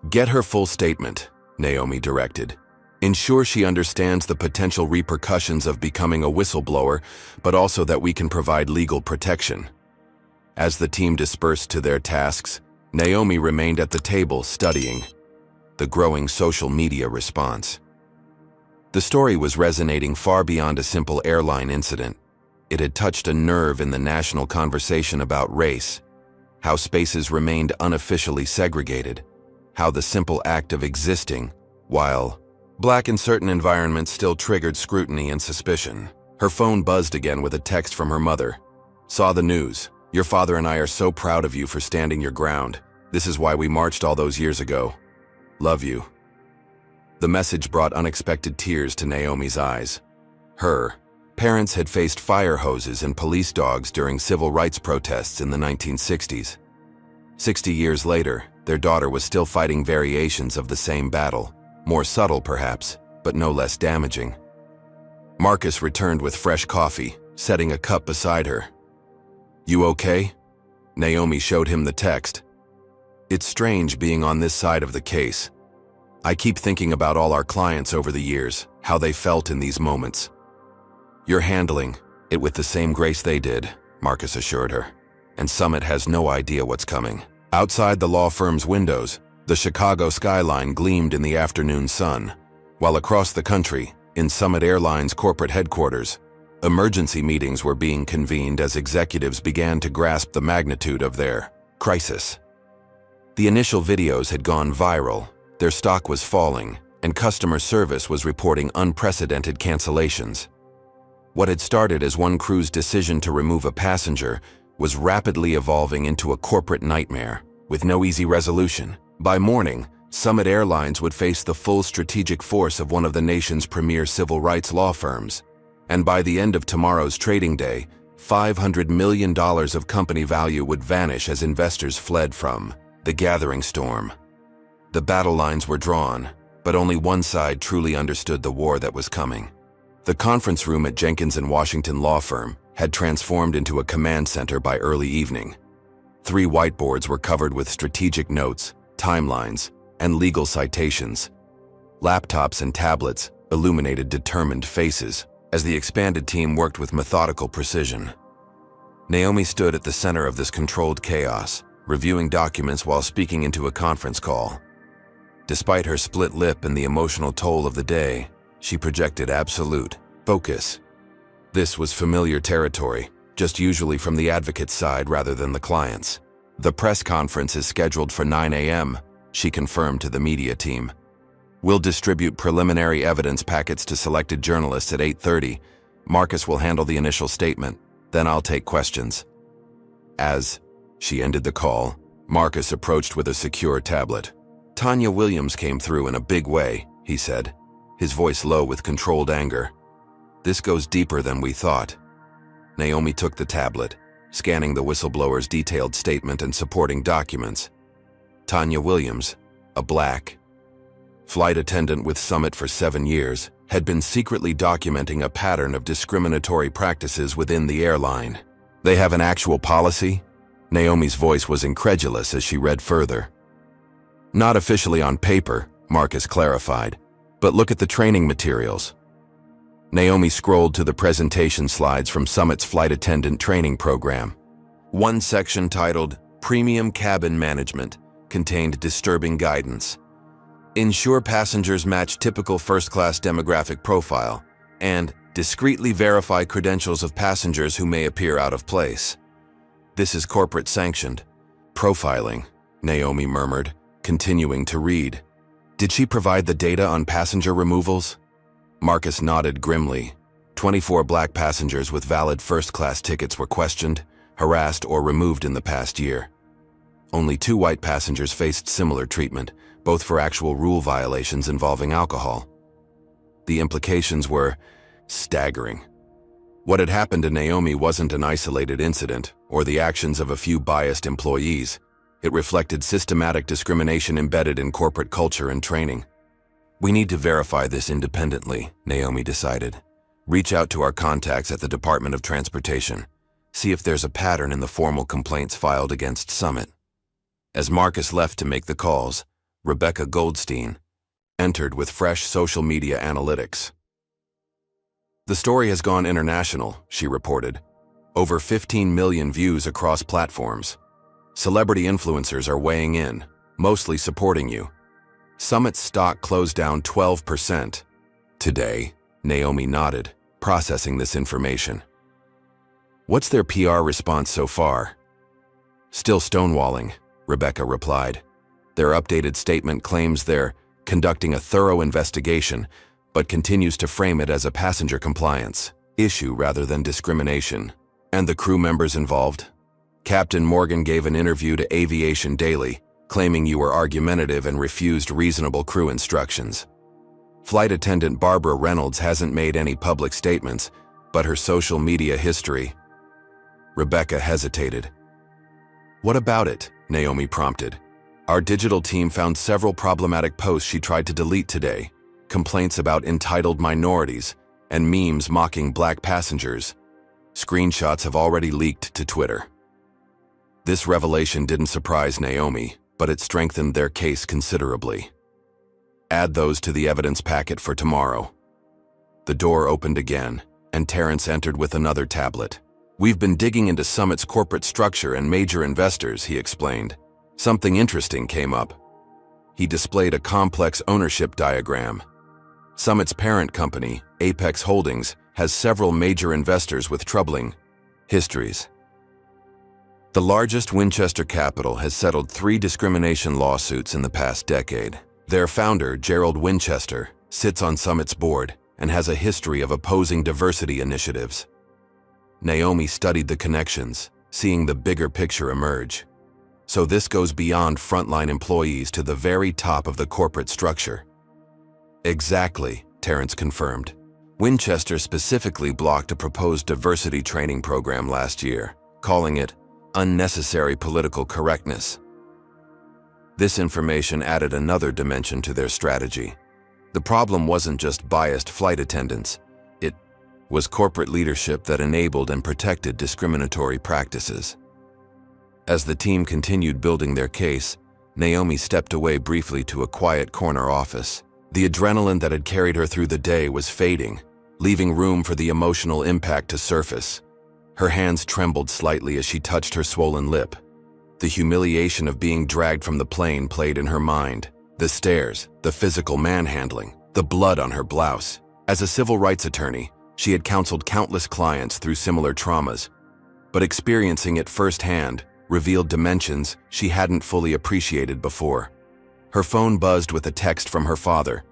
Get her full statement, Naomi directed. Ensure she understands the potential repercussions of becoming a whistleblower, but also that we can provide legal protection. As the team dispersed to their tasks, Naomi remained at the table studying the growing social media response. The story was resonating far beyond a simple airline incident. It had touched a nerve in the national conversation about race, how spaces remained unofficially segregated, how the simple act of existing, while black in certain environments, still triggered scrutiny and suspicion. Her phone buzzed again with a text from her mother. "Saw the news. Your father and I are so proud of you for standing your ground. This is why we marched all those years ago. Love you." The message brought unexpected tears to Naomi's eyes. Her parents had faced fire hoses and police dogs during civil rights protests in the 1960s. 60 years later, their daughter was still fighting variations of the same battle, more subtle perhaps, but no less damaging. Marcus returned with fresh coffee, setting a cup beside her. "You okay?" Naomi showed him the text. "It's strange being on this side of the case. I keep thinking about all our clients over the years, how they felt in these moments." "You're handling it with the same grace they did," Marcus assured her, "and Summit has no idea what's coming." Outside the law firm's windows, the Chicago skyline gleamed in the afternoon sun, while across the country, in Summit Airlines corporate headquarters, emergency meetings were being convened as executives began to grasp the magnitude of their crisis. The initial videos had gone viral, their stock was falling, and customer service was reporting unprecedented cancellations. What had started as one crew's decision to remove a passenger was rapidly evolving into a corporate nightmare, with no easy resolution. By morning, Summit Airlines would face the full strategic force of one of the nation's premier civil rights law firms. And by the end of tomorrow's trading day, $500 million of company value would vanish as investors fled from the gathering storm. The battle lines were drawn, but only one side truly understood the war that was coming. The conference room at Jenkins & Washington law firm had transformed into a command center by early evening. 3 whiteboards were covered with strategic notes, timelines, and legal citations. Laptops and tablets illuminated determined faces as the expanded team worked with methodical precision. Naomi stood at the center of this controlled chaos, reviewing documents while speaking into a conference call. Despite her split lip and the emotional toll of the day, she projected absolute focus. This was familiar territory, just usually from the advocate's side rather than the client's. "The press conference is scheduled for 9 a.m., she confirmed to the media team. "We'll distribute preliminary evidence packets to selected journalists at 8:30. Marcus will handle the initial statement, then I'll take questions." As she ended the call, Marcus approached with a secure tablet. "Tanya Williams came through in a big way," he said, his voice low with controlled anger. "This goes deeper than we thought." Naomi took the tablet, scanning the whistleblower's detailed statement and supporting documents. Tanya Williams, a black flight attendant with Summit for 7 years, had been secretly documenting a pattern of discriminatory practices within the airline. "They have an actual policy?" Naomi's voice was incredulous as she read further. "Not officially on paper," Marcus clarified, "but look at the training materials." Naomi scrolled to the presentation slides from Summit's flight attendant training program. One section titled "Premium Cabin Management" contained disturbing guidance. "Ensure passengers match typical first-class demographic profile," and "discreetly verify credentials of passengers who may appear out of place." "This is corporate sanctioned profiling," Naomi murmured, continuing to read. "Did she provide the data on passenger removals?" Marcus nodded grimly. 24 black passengers with valid first-class tickets were questioned, harassed, or removed in the past year. Only 2 white passengers faced similar treatment, both for actual rule violations involving alcohol. The implications were staggering. What had happened to Naomi wasn't an isolated incident or the actions of a few biased employees. It reflected systematic discrimination embedded in corporate culture and training. "We need to verify this independently," Naomi decided. "Reach out to our contacts at the Department of Transportation. See if there's a pattern in the formal complaints filed against Summit." As Marcus left to make the calls, Rebecca Goldstein entered with fresh social media analytics. "The story has gone international," she reported. Over 15 million views across platforms. Celebrity influencers are weighing in, mostly supporting you. Summit's stock closed down 12%. Today, Naomi nodded, processing this information. What's their PR response so far? Still stonewalling, Rebecca replied. Their updated statement claims they're conducting a thorough investigation, but continues to frame it as a passenger compliance issue rather than discrimination. And the crew members involved? Captain Morgan gave an interview to Aviation Daily, claiming you were argumentative and refused reasonable crew instructions. Flight attendant Barbara Reynolds hasn't made any public statements, but her social media history. Rebecca hesitated. What about it? Naomi prompted. Our digital team found several problematic posts she tried to delete today. Complaints about entitled minorities and memes mocking black passengers. Screenshots have already leaked to Twitter. This revelation didn't surprise Naomi, but it strengthened their case considerably. Add those to the evidence packet for tomorrow. The door opened again, and Terrence entered with another tablet. We've been digging into Summit's corporate structure and major investors, he explained. Something interesting came up. He displayed a complex ownership diagram. Summit's parent company, Apex Holdings, has several major investors with troubling histories. The largest Winchester Capital has settled 3 discrimination lawsuits in the past decade. Their founder, Gerald Winchester, sits on Summit's board and has a history of opposing diversity initiatives. Naomi studied the connections, seeing the bigger picture emerge. So this goes beyond frontline employees to the very top of the corporate structure. Exactly, Terrence confirmed. Winchester specifically blocked a proposed diversity training program last year, calling it unnecessary political correctness. This information added another dimension to their strategy. The problem wasn't just biased flight attendants. It was corporate leadership that enabled and protected discriminatory practices. As the team continued building their case, Naomi stepped away briefly to a quiet corner office. The adrenaline that had carried her through the day was fading, leaving room for the emotional impact to surface. Her hands trembled slightly as she touched her swollen lip. The humiliation of being dragged from the plane played in her mind. The stares, the physical manhandling, the blood on her blouse. As a civil rights attorney, she had counseled countless clients through similar traumas, but experiencing it firsthand revealed dimensions she hadn't fully appreciated before. Her phone buzzed with a text from her father.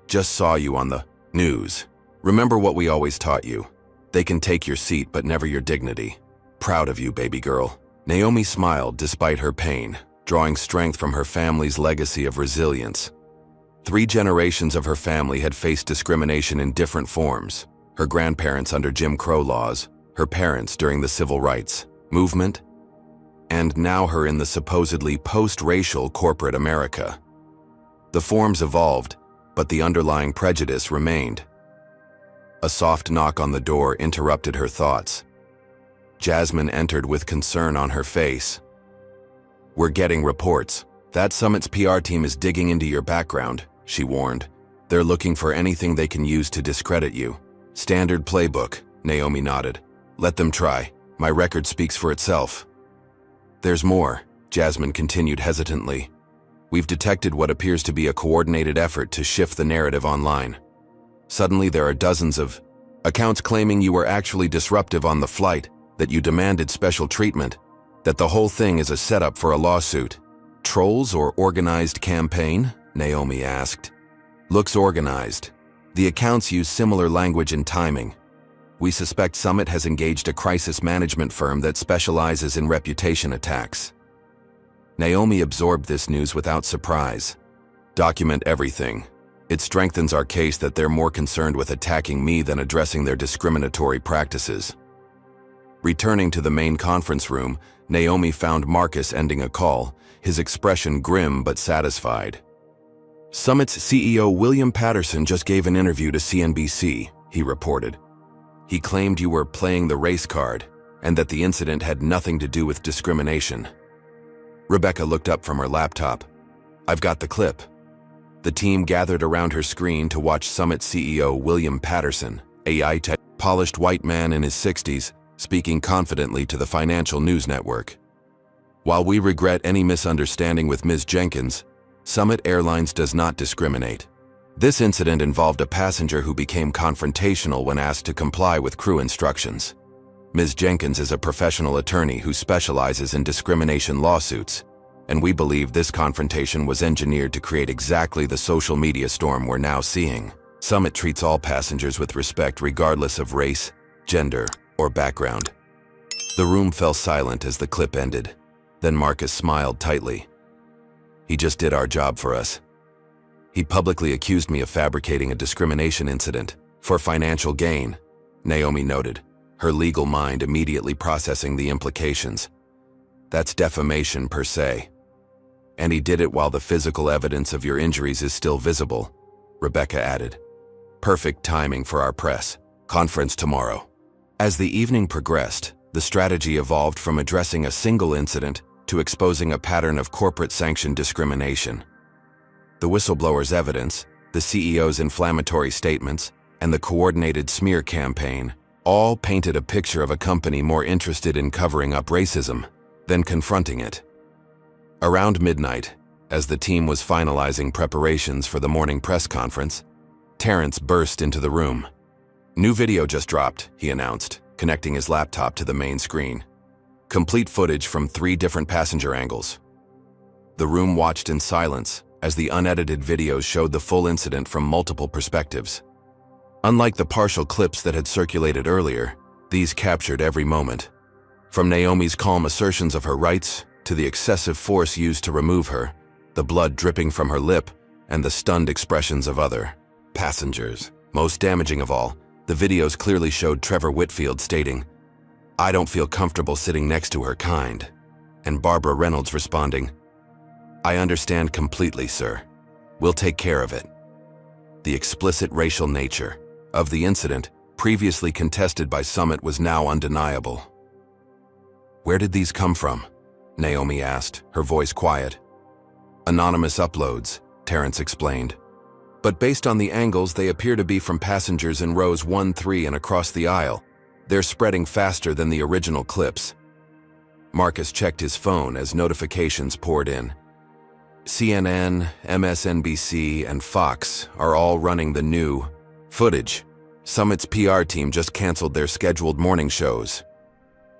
Just saw you on the news. Remember what we always taught you. They can take your seat but never your dignity. Proud of you, baby girl. Naomi smiled despite her pain, drawing strength from her family's legacy of resilience. 3 generations of her family had faced discrimination in different forms. Her grandparents under Jim Crow laws, her parents during the civil rights movement, and now her in the supposedly post-racial corporate America. The forms evolved, but the underlying prejudice remained. A soft knock on the door interrupted her thoughts. Jasmine entered with concern on her face. We're getting reports. That Summit's PR team is digging into your background, she warned. They're looking for anything they can use to discredit you. Standard playbook, Naomi nodded. Let them try. My record speaks for itself. There's more, Jasmine continued hesitantly. We've detected what appears to be a coordinated effort to shift the narrative online. Suddenly there are dozens of accounts claiming you were actually disruptive on the flight, that you demanded special treatment, that the whole thing is a setup for a lawsuit. Trolls or organized campaign? Naomi asked. Looks organized. The accounts use similar language and timing. We suspect Summit has engaged a crisis management firm that specializes in reputation attacks. Naomi absorbed this news without surprise. Document everything. It strengthens our case that they're more concerned with attacking me than addressing their discriminatory practices. Returning to the main conference room, Naomi found Marcus ending a call, his expression grim but satisfied. Summit's CEO William Patterson just gave an interview to CNBC, he reported. He claimed you were playing the race card, and that the incident had nothing to do with discrimination. Rebecca looked up from her laptop. I've got the clip. The team gathered around her screen to watch Summit CEO William Patterson, a polished white man in his 60s, speaking confidently to the financial news network. While we regret any misunderstanding with Ms. Jenkins, Summit Airlines does not discriminate. This incident involved a passenger who became confrontational when asked to comply with crew instructions. Ms. Jenkins is a professional attorney who specializes in discrimination lawsuits, and we believe this confrontation was engineered to create exactly the social media storm we're now seeing. Summit treats all passengers with respect regardless of race, gender, or background. The room fell silent as the clip ended. Then Marcus smiled tightly. He just did our job for us. He publicly accused me of fabricating a discrimination incident for financial gain, Naomi noted, her legal mind immediately processing the implications. That's defamation per se. And he did it while the physical evidence of your injuries is still visible, Rebecca added. Perfect timing for our press conference tomorrow. As the evening progressed, the strategy evolved from addressing a single incident to exposing a pattern of corporate-sanctioned discrimination. The whistleblower's evidence, the CEO's inflammatory statements, and the coordinated smear campaign all painted a picture of a company more interested in covering up racism than confronting it. Around midnight, as the team was finalizing preparations for the morning press conference, Terrence burst into the room. New video just dropped, he announced, connecting his laptop to the main screen. Complete footage from 3 different passenger angles. The room watched in silence as the unedited videos showed the full incident from multiple perspectives. Unlike the partial clips that had circulated earlier, these captured every moment. From Naomi's calm assertions of her rights to the excessive force used to remove her, the blood dripping from her lip, and the stunned expressions of other passengers. Most damaging of all, the videos clearly showed Trevor Whitfield stating, "I don't feel comfortable sitting next to her kind," and Barbara Reynolds responding, "I understand completely, sir. We'll take care of it." The explicit racial nature of the incident, previously contested by Summit, was now undeniable. "Where did these come from?" Naomi asked, her voice quiet. "Anonymous uploads," Terrence explained. "But based on the angles, they appear to be from passengers in rows 1, 3, and across the aisle. They're spreading faster than the original clips." Marcus checked his phone as notifications poured in. CNN, MSNBC, and Fox are all running the new footage. Summit's PR team just canceled their scheduled morning shows.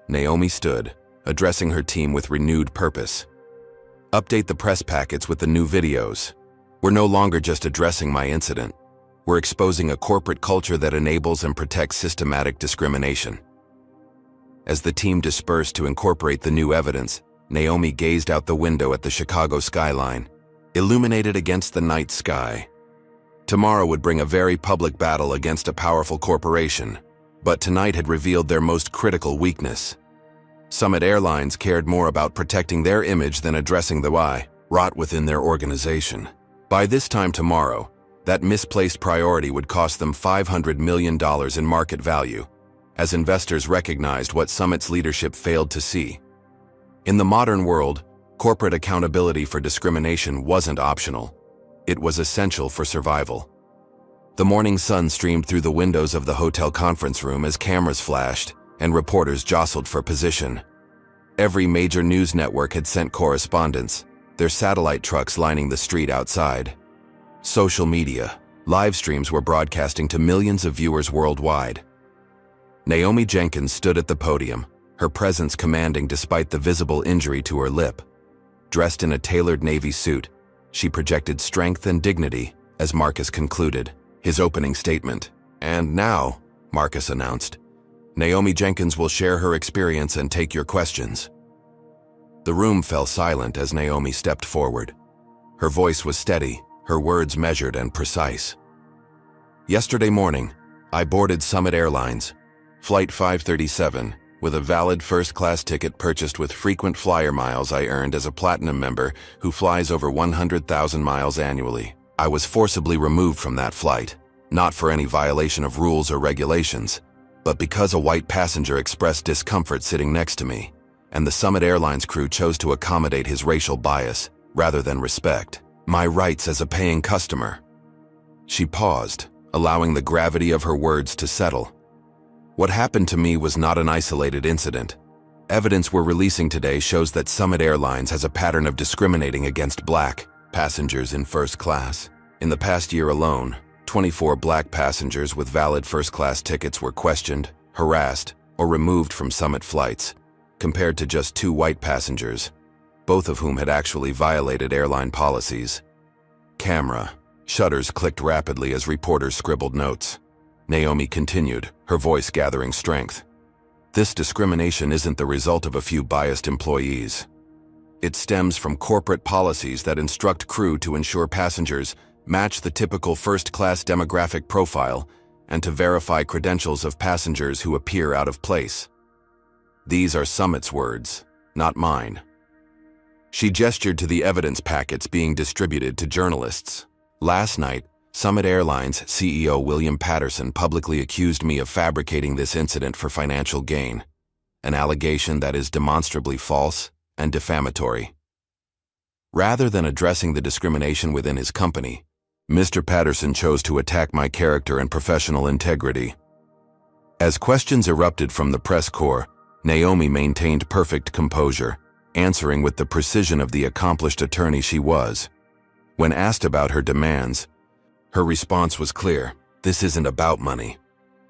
Naomi stood, addressing her team with renewed purpose. "Update the press packets with the new videos. We're no longer just addressing my incident. We're exposing a corporate culture that enables and protects systematic discrimination." As the team dispersed to incorporate the new evidence, Naomi gazed out the window at the Chicago skyline, illuminated against the night sky. Tomorrow would bring a very public battle against a powerful corporation, but tonight had revealed their most critical weakness. Summit Airlines cared more about protecting their image than addressing the why rot within their organization. By this time tomorrow, that misplaced priority would cost them $500 million in market value, as investors recognized what Summit's leadership failed to see. In the modern world, corporate accountability for discrimination wasn't optional. It was essential for survival. The morning sun streamed through the windows of the hotel conference room as cameras flashed and reporters jostled for position. Every major news network had sent correspondents, their satellite trucks lining the street outside. Social media, live streams were broadcasting to millions of viewers worldwide. Naomi Jenkins stood at the podium, her presence commanding despite the visible injury to her lip. Dressed in a tailored navy suit, she projected strength and dignity as Marcus concluded his opening statement. "And now," Marcus announced, "Naomi Jenkins will share her experience and take your questions." The room fell silent as Naomi stepped forward. Her voice was steady, her words measured and precise. "Yesterday morning, I boarded Summit Airlines, Flight 537, with a valid first-class ticket purchased with frequent flyer miles I earned as a platinum member who flies over 100,000 miles annually. I was forcibly removed from that flight, not for any violation of rules or regulations, but because a white passenger expressed discomfort sitting next to me, and the Summit Airlines crew chose to accommodate his racial bias rather than respect my rights as a paying customer." She paused, allowing the gravity of her words to settle. What happened to me was not an isolated incident. Evidence we're releasing today shows that Summit Airlines has a pattern of discriminating against Black passengers in first class. In the past year alone, 24 Black passengers with valid first-class tickets were questioned, harassed, or removed from Summit flights, compared to just 2 white passengers, both of whom had actually violated airline policies. Camera. Shutters clicked rapidly as reporters scribbled notes. Naomi continued, her voice gathering strength. This discrimination isn't the result of a few biased employees. It stems from corporate policies that instruct crew to ensure passengers match the typical first-class demographic profile and to verify credentials of passengers who appear out of place. These are Summit's words, not mine. She gestured to the evidence packets being distributed to journalists. Last night, Summit Airlines CEO William Patterson publicly accused me of fabricating this incident for financial gain, an allegation that is demonstrably false and defamatory. Rather than addressing the discrimination within his company, Mr. Patterson chose to attack my character and professional integrity. As questions erupted from the press corps, Naomi maintained perfect composure, answering with the precision of the accomplished attorney she was. When asked about her demands, her response was clear. This isn't about money.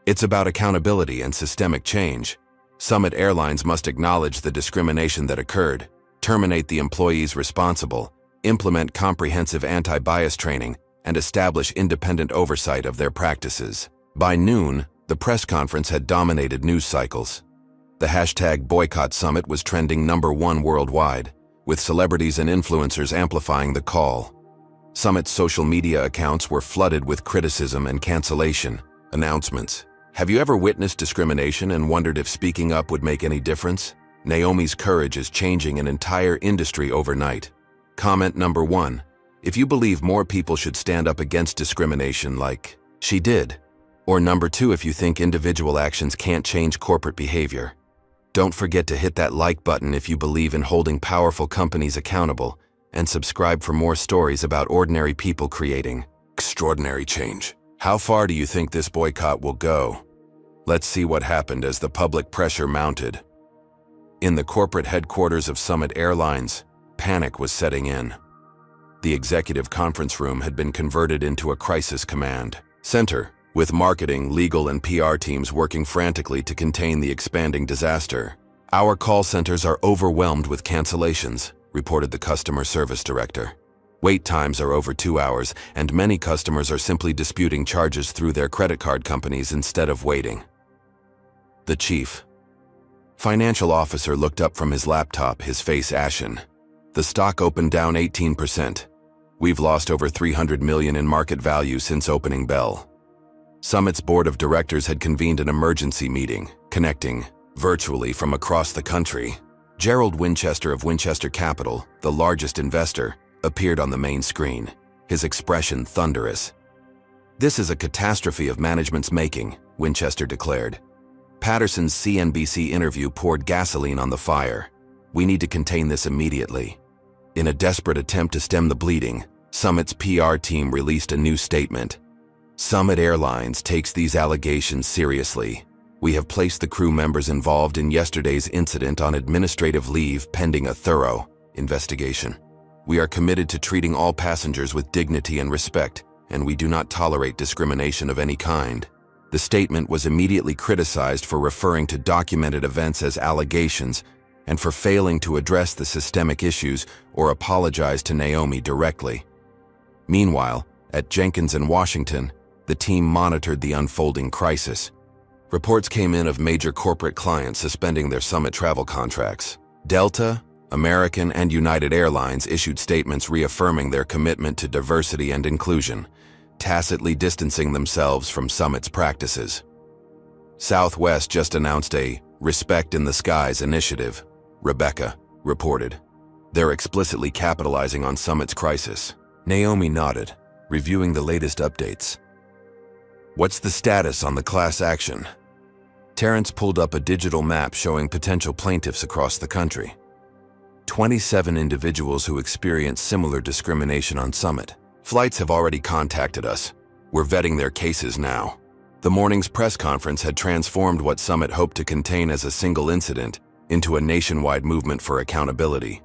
It's about accountability and systemic change. Summit Airlines must acknowledge the discrimination that occurred, terminate the employees responsible, implement comprehensive anti-bias training, and establish independent oversight of their practices. By noon, the press conference had dominated news cycles. The hashtag Boycott Summit was trending #1 worldwide, with celebrities and influencers amplifying the call. Summit's social media accounts were flooded with criticism and cancellation announcements. Have you ever witnessed discrimination and wondered if speaking up would make any difference? Naomi's courage is changing an entire industry overnight. Comment #1. If you believe more people should stand up against discrimination like she did. Or #2 if you think individual actions can't change corporate behavior. Don't forget to hit that like button if you believe in holding powerful companies accountable, and subscribe for more stories about ordinary people creating extraordinary change. How far do you think this boycott will go? Let's see what happened as the public pressure mounted. In the corporate headquarters of Summit Airlines, panic was setting in. The executive conference room had been converted into a crisis command center, with marketing, legal, and PR teams working frantically to contain the expanding disaster. Our call centers are overwhelmed with cancellations, reported the customer service director. Wait times are over 2 hours, and many customers are simply disputing charges through their credit card companies instead of waiting. The chief financial officer looked up from his laptop, his face ashen. The stock opened down 18%. We've lost over $300 million in market value since opening bell. Summit's board of directors had convened an emergency meeting, connecting virtually from across the country. Gerald Winchester of Winchester Capital, the largest investor, appeared on the main screen, his expression thunderous. This is a catastrophe of management's making, Winchester declared. Patterson's CNBC interview poured gasoline on the fire. We need to contain this immediately. In a desperate attempt to stem the bleeding, Summit's PR team released a new statement. Summit Airlines takes these allegations seriously. We have placed the crew members involved in yesterday's incident on administrative leave pending a thorough investigation. We are committed to treating all passengers with dignity and respect, and we do not tolerate discrimination of any kind. The statement was immediately criticized for referring to documented events as allegations and for failing to address the systemic issues or apologize to Naomi directly. Meanwhile, at Jenkins in Washington, the team monitored the unfolding crisis. Reports came in of major corporate clients suspending their Summit travel contracts. Delta, American, and United Airlines issued statements reaffirming their commitment to diversity and inclusion, tacitly distancing themselves from Summit's practices. Southwest just announced a Respect in the Skies initiative, Rebecca reported. They're explicitly capitalizing on Summit's crisis. Naomi nodded, reviewing the latest updates. What's the status on the class action? Terrence pulled up a digital map showing potential plaintiffs across the country. 27 individuals who experienced similar discrimination on Summit. Flights have already contacted us. We're vetting their cases now. The morning's press conference had transformed what Summit hoped to contain as a single incident into a nationwide movement for accountability.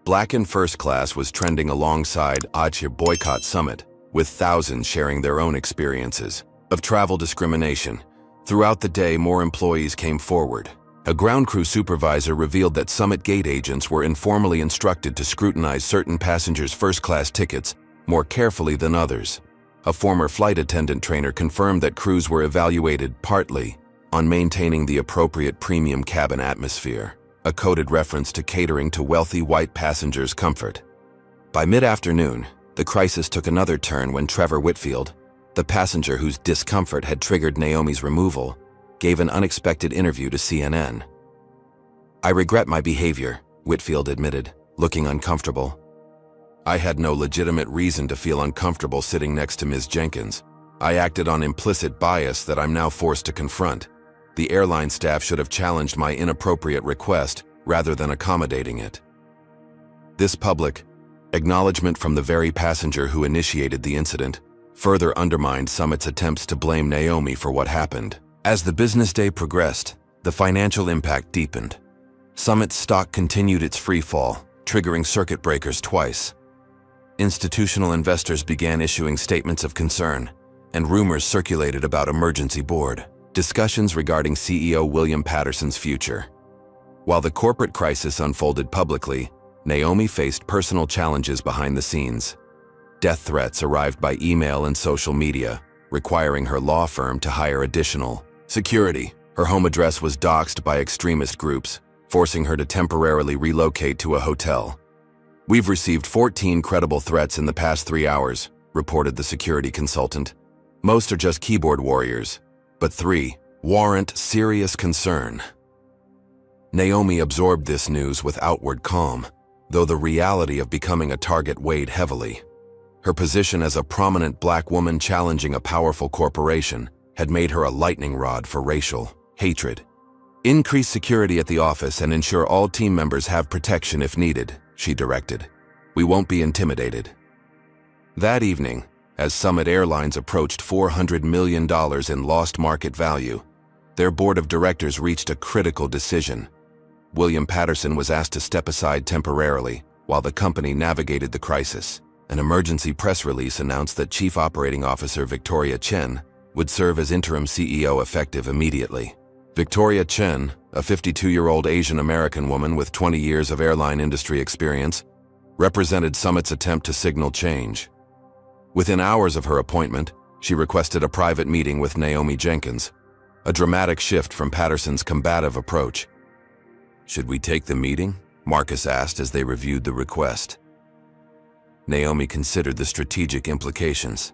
Black in First Class was trending alongside Ache Boycott Summit, with thousands sharing their own experiences of travel discrimination. Throughout the day, more employees came forward. A ground crew supervisor revealed that Summit gate agents were informally instructed to scrutinize certain passengers' first-class tickets more carefully than others. A former flight attendant trainer confirmed that crews were evaluated partly on maintaining the appropriate premium cabin atmosphere, a coded reference to catering to wealthy white passengers' comfort. By mid-afternoon, the crisis took another turn when Trevor Whitfield, the passenger whose discomfort had triggered Naomi's removal, gave an unexpected interview to CNN. "I regret my behavior," Whitfield admitted, looking uncomfortable. "I had no legitimate reason to feel uncomfortable sitting next to Ms. Jenkins. I acted on implicit bias that I'm now forced to confront. The airline staff should have challenged my inappropriate request rather than accommodating it." This public acknowledgement from the very passenger who initiated the incident further undermined Summit's attempts to blame Naomi for what happened. As the business day progressed, the financial impact deepened. Summit's stock continued its free fall, triggering circuit breakers twice. Institutional investors began issuing statements of concern, and rumors circulated about emergency board discussions regarding CEO William Patterson's future. While the corporate crisis unfolded publicly, Naomi faced personal challenges behind the scenes. Death threats arrived by email and social media, requiring her law firm to hire additional security. Her home address was doxxed by extremist groups, forcing her to temporarily relocate to a hotel. "We've received 14 credible threats in the past 3 hours," reported the security consultant. "Most are just keyboard warriors, but 3 warrant serious concern." Naomi absorbed this news with outward calm, though the reality of becoming a target weighed heavily. Her position as a prominent black woman challenging a powerful corporation had made her a lightning rod for racial hatred. "Increase security at the office and ensure all team members have protection if needed," she directed. "We won't be intimidated." That evening, as Summit Airlines approached $400 million in lost market value, their board of directors reached a critical decision. William Patterson was asked to step aside temporarily while the company navigated the crisis. An emergency press release announced that Chief Operating Officer Victoria Chen would serve as interim CEO effective immediately. Victoria Chen, a 52-year-old Asian-American woman with 20 years of airline industry experience, represented Summit's attempt to signal change. Within hours of her appointment, she requested a private meeting with Naomi Jenkins, a dramatic shift from Patterson's combative approach. "Should we take the meeting?" Marcus asked as they reviewed the request. Naomi considered the strategic implications.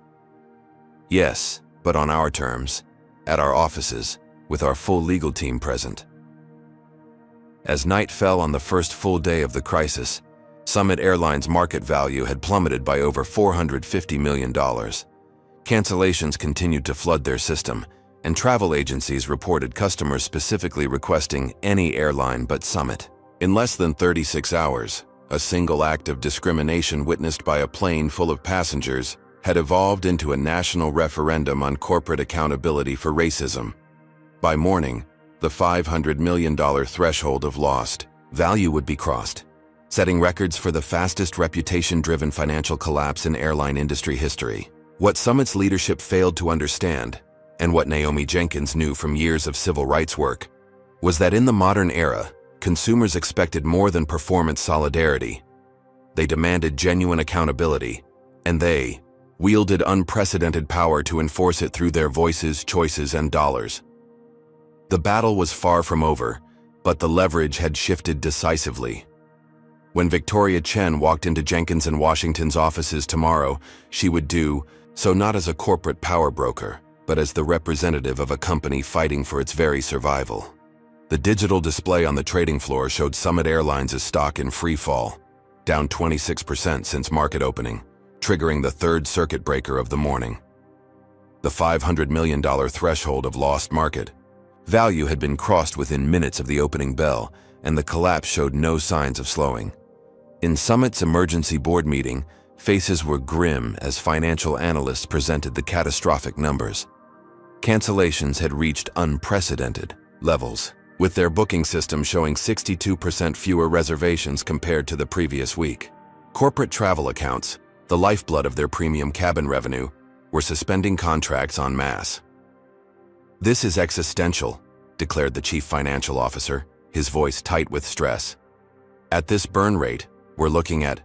"Yes, but on our terms, at our offices, with our full legal team present." As night fell on the first full day of the crisis, Summit Airlines' market value had plummeted by over $450 million. Cancellations continued to flood their system, and travel agencies reported customers specifically requesting any airline but Summit. In less than 36 hours, a single act of discrimination witnessed by a plane full of passengers had evolved into a national referendum on corporate accountability for racism. By morning, the $500 million threshold of lost value would be crossed, setting records for the fastest reputation-driven financial collapse in airline industry history. What Summit's leadership failed to understand, and what Naomi Jenkins knew from years of civil rights work, was that in the modern era, consumers expected more than performance solidarity. They demanded genuine accountability, and they wielded unprecedented power to enforce it through their voices, choices, and dollars. The battle was far from over, but the leverage had shifted decisively. When Victoria Chen walked into Jenkins and Washington's offices tomorrow, she would do so not as a corporate power broker, but as the representative of a company fighting for its very survival. The digital display on the trading floor showed Summit Airlines' stock in free fall, down 26% since market opening, triggering the third circuit breaker of the morning. The $500 million threshold of lost market value had been crossed within minutes of the opening bell, and the collapse showed no signs of slowing. In Summit's emergency board meeting, faces were grim as financial analysts presented the catastrophic numbers. Cancellations had reached unprecedented levels, with their booking system showing 62% fewer reservations compared to the previous week. Corporate travel accounts, the lifeblood of their premium cabin revenue, were suspending contracts en masse. "This is existential," declared the chief financial officer, his voice tight with stress. "At this burn rate, we're looking at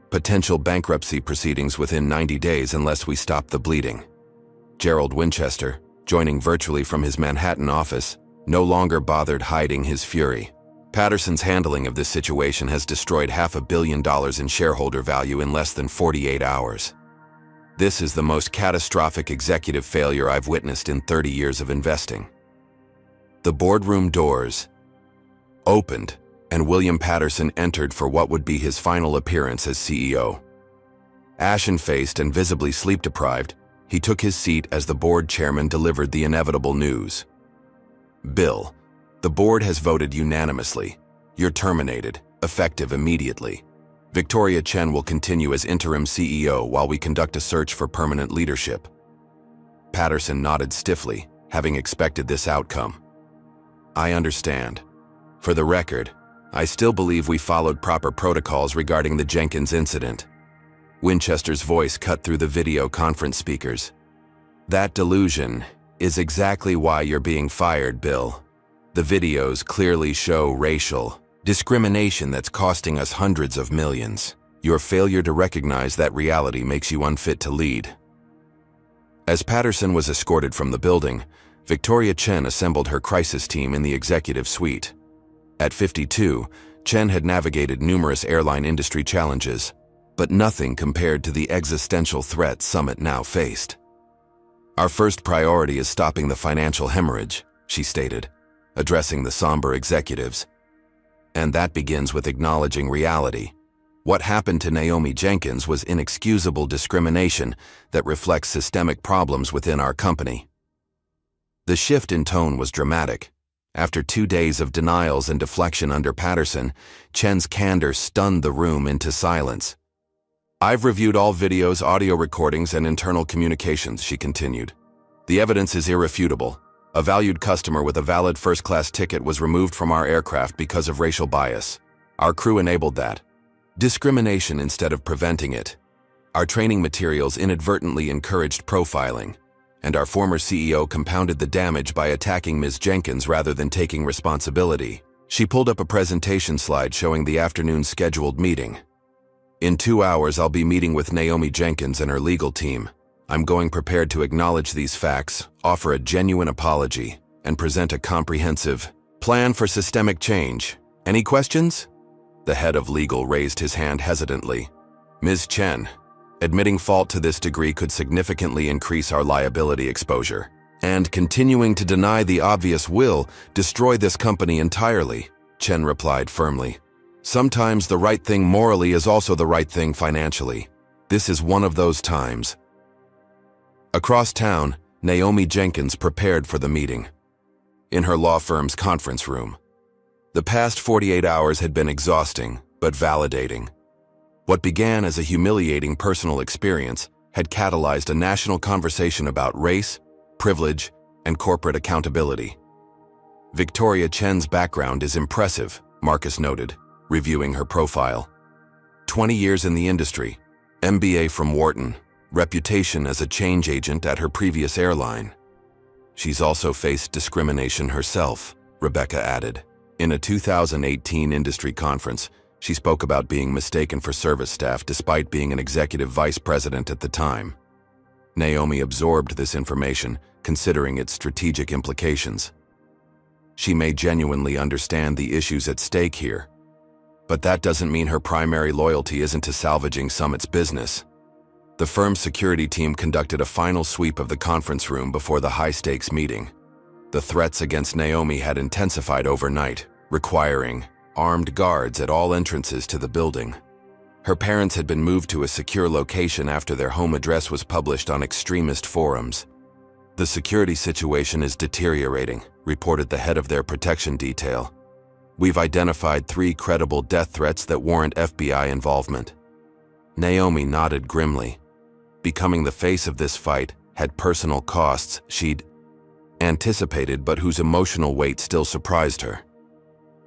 potential bankruptcy proceedings within 90 days unless we stop the bleeding." Gerald Winchester, joining virtually from his Manhattan office, no longer bothered hiding his fury. Patterson's handling of this situation has destroyed $500 million in shareholder value in less than 48 hours. "This is the most catastrophic executive failure I've witnessed in 30 years of investing." The boardroom doors opened, and William Patterson entered for what would be his final appearance as CEO. Ashen-faced and visibly sleep-deprived, he took his seat as the board chairman delivered the inevitable news. "Bill, the board has voted unanimously. You're terminated, effective immediately. Victoria Chen will continue as interim CEO while we conduct a search for permanent leadership." Patterson nodded stiffly, having expected this outcome. "I understand. For the record, I still believe we followed proper protocols regarding the Jenkins incident." Winchester's voice cut through the video conference speakers. "That delusion is exactly why you're being fired, Bill. The videos clearly show racial discrimination that's costing us hundreds of millions. Your failure to recognize that reality makes you unfit to lead." As Patterson was escorted from the building, Victoria Chen assembled her crisis team in the executive suite. At 52, Chen had navigated numerous airline industry challenges, but nothing compared to the existential threat Summit now faced. "Our first priority is stopping the financial hemorrhage," she stated, addressing the somber executives. "And that begins with acknowledging reality. What happened to Naomi Jenkins was inexcusable discrimination that reflects systemic problems within our company." The shift in tone was dramatic. After 2 days of denials and deflection under Patterson, Chen's candor stunned the room into silence. "I've reviewed all videos, audio recordings, and internal communications," she continued. "The evidence is irrefutable. A valued customer with a valid first-class ticket was removed from our aircraft because of racial bias. Our crew enabled that. Discrimination instead of preventing it. Our training materials inadvertently encouraged profiling, and our former CEO compounded the damage by attacking Ms. Jenkins rather than taking responsibility." She pulled up a presentation slide showing the afternoon's scheduled meeting. "In 2 hours, I'll be meeting with Naomi Jenkins and her legal team. I'm going prepared to acknowledge these facts, offer a genuine apology, and present a comprehensive plan for systemic change. Any questions?" The head of legal raised his hand hesitantly. "Ms. Chen, admitting fault to this degree could significantly increase our liability exposure, and continuing to deny the obvious will destroy this company entirely," Chen replied firmly. "Sometimes the right thing morally is also the right thing financially. This is one of those times." Across town, Naomi Jenkins prepared for the meeting. In her law firm's conference room. The past 48 hours had been exhausting, but validating. What began as a humiliating personal experience had catalyzed a national conversation about race, privilege, and corporate accountability. "Victoria Chen's background is impressive," Marcus noted, reviewing her profile. 20 years in the industry, MBA from Wharton, reputation as a change agent at her previous airline. "She's also faced discrimination herself," Rebecca added. In a 2018 industry conference, she spoke about being mistaken for service staff despite being an executive vice president at the time. Naomi absorbed this information, considering its strategic implications. She may genuinely understand the issues at stake here, but that doesn't mean her primary loyalty isn't to salvaging Summit's business. The firm's security team conducted a final sweep of the conference room before the high-stakes meeting. The threats against Naomi had intensified overnight, requiring armed guards at all entrances to the building. Her parents had been moved to a secure location after their home address was published on extremist forums. "The security situation is deteriorating," reported the head of their protection detail. "We've identified 3 credible death threats that warrant FBI involvement." Naomi nodded grimly. Becoming the face of this fight had personal costs she'd anticipated but whose emotional weight still surprised her.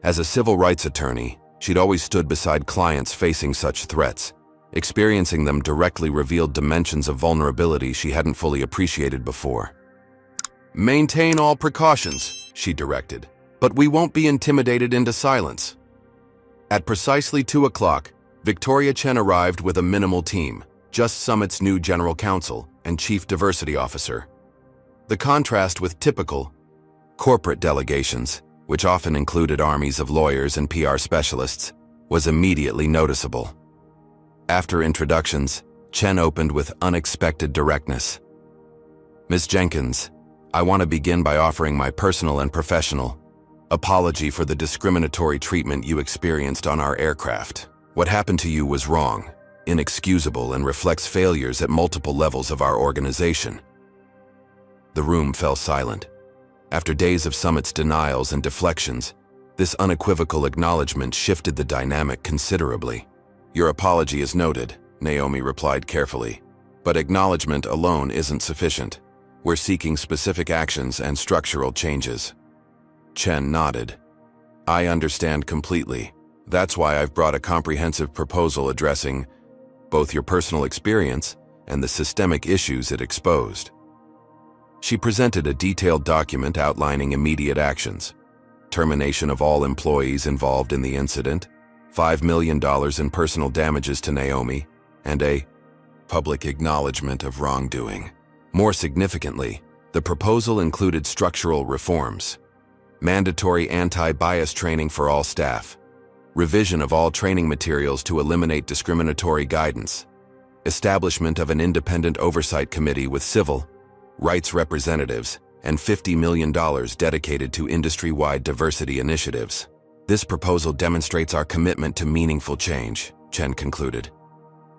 As a civil rights attorney, she'd always stood beside clients facing such threats. Experiencing them directly revealed dimensions of vulnerability she hadn't fully appreciated before. "Maintain all precautions," she directed, "but we won't be intimidated into silence." At precisely 2 o'clock, Victoria Chen arrived with a minimal team, just Summit's new general counsel and chief diversity officer. The contrast with typical corporate delegations, which often included armies of lawyers and PR specialists, was immediately noticeable. After introductions, Chen opened with unexpected directness. "Ms. Jenkins, I want to begin by offering my personal and professional apology for the discriminatory treatment you experienced on our aircraft. What happened to you was wrong, inexcusable, and reflects failures at multiple levels of our organization." The room fell silent. After days of Summit's denials and deflections, this unequivocal acknowledgement shifted the dynamic considerably. "Your apology is noted," Naomi replied carefully, "but acknowledgement alone isn't sufficient. We're seeking specific actions and structural changes." Chen nodded. "I understand completely. That's why I've brought a comprehensive proposal addressing both your personal experience and the systemic issues it exposed." She presented a detailed document outlining immediate actions: termination of all employees involved in the incident, $5 million in personal damages to Naomi, and a public acknowledgement of wrongdoing. More significantly, the proposal included structural reforms: mandatory anti-bias training for all staff, revision of all training materials to eliminate discriminatory guidance, establishment of an independent oversight committee with civil rights representatives, and $50 million dedicated to industry-wide diversity initiatives. "This proposal demonstrates our commitment to meaningful change," Chen concluded.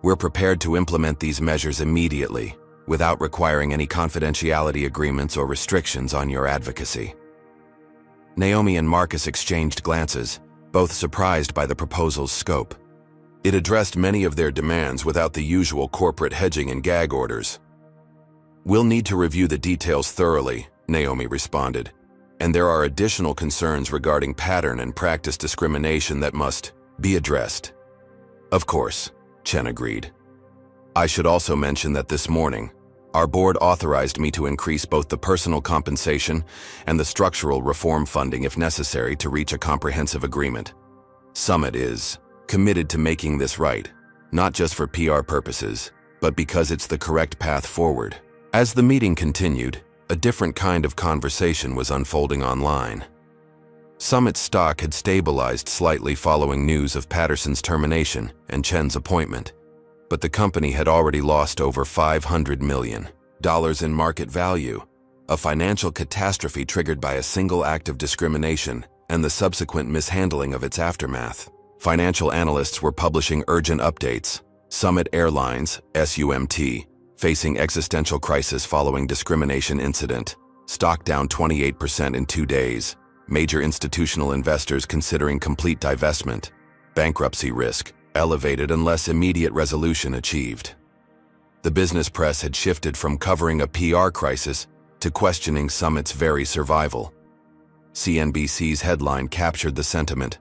"We're prepared to implement these measures immediately, without requiring any confidentiality agreements or restrictions on your advocacy." Naomi and Marcus exchanged glances, both surprised by the proposal's scope. It addressed many of their demands without the usual corporate hedging and gag orders. "We'll need to review the details thoroughly," Naomi responded, "and there are additional concerns regarding pattern and practice discrimination that must be addressed." "Of course," Chen agreed. "I should also mention that this morning, our board authorized me to increase both the personal compensation and the structural reform funding if necessary to reach a comprehensive agreement. Summit is committed to making this right, not just for PR purposes, but because it's the correct path forward." As the meeting continued, a different kind of conversation was unfolding online. Summit's stock had stabilized slightly following news of Patterson's termination and Chen's appointment, but the company had already lost over $500 million in market value, a financial catastrophe triggered by a single act of discrimination and the subsequent mishandling of its aftermath. Financial analysts were publishing urgent updates. Summit Airlines, SUMT, facing existential crisis following discrimination incident, stock down 28% in 2 days, major institutional investors considering complete divestment, bankruptcy risk elevated unless immediate resolution achieved. The business press had shifted from covering a PR crisis to questioning Summit's very survival. CNBC's headline captured the sentiment: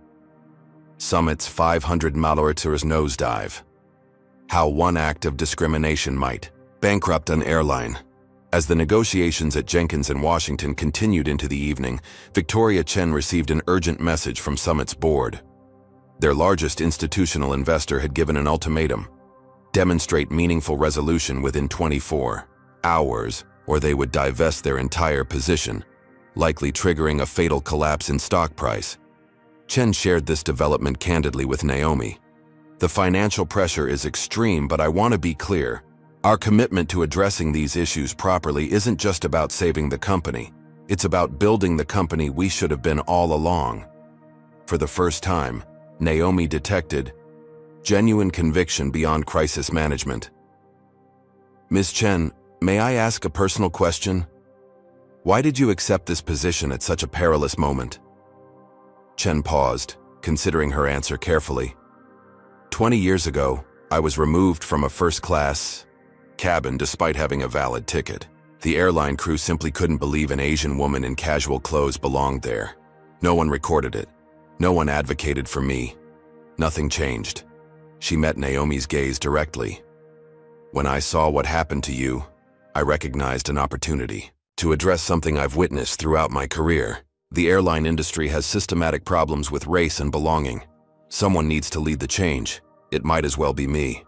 "Summit's 500 malheureuseurs nosedive. How one act of discrimination might bankrupt an airline." As the negotiations at Jenkins in Washington continued into the evening, Victoria Chen received an urgent message from Summit's board. Their largest institutional investor had given an ultimatum: demonstrate meaningful resolution within 24 hours, or they would divest their entire position, likely triggering a fatal collapse in stock price. Chen shared this development candidly with Naomi. "The financial pressure is extreme, but I want to be clear. Our commitment to addressing these issues properly isn't just about saving the company. It's about building the company we should have been all along." For the first time, Naomi detected genuine conviction beyond crisis management. "Ms. Chen, may I ask a personal question? Why did you accept this position at such a perilous moment?" Chen paused, considering her answer carefully. 20 years ago, I was removed from a first-class cabin despite having a valid ticket. The airline crew simply couldn't believe an Asian woman in casual clothes belonged there. No one recorded it. No one advocated for me. Nothing changed. She met Naomi's gaze directly. When I saw what happened to you, I recognized an opportunity to address something I've witnessed throughout my career. The airline industry has systematic problems with race and belonging. Someone needs to lead the change. It might as well be me.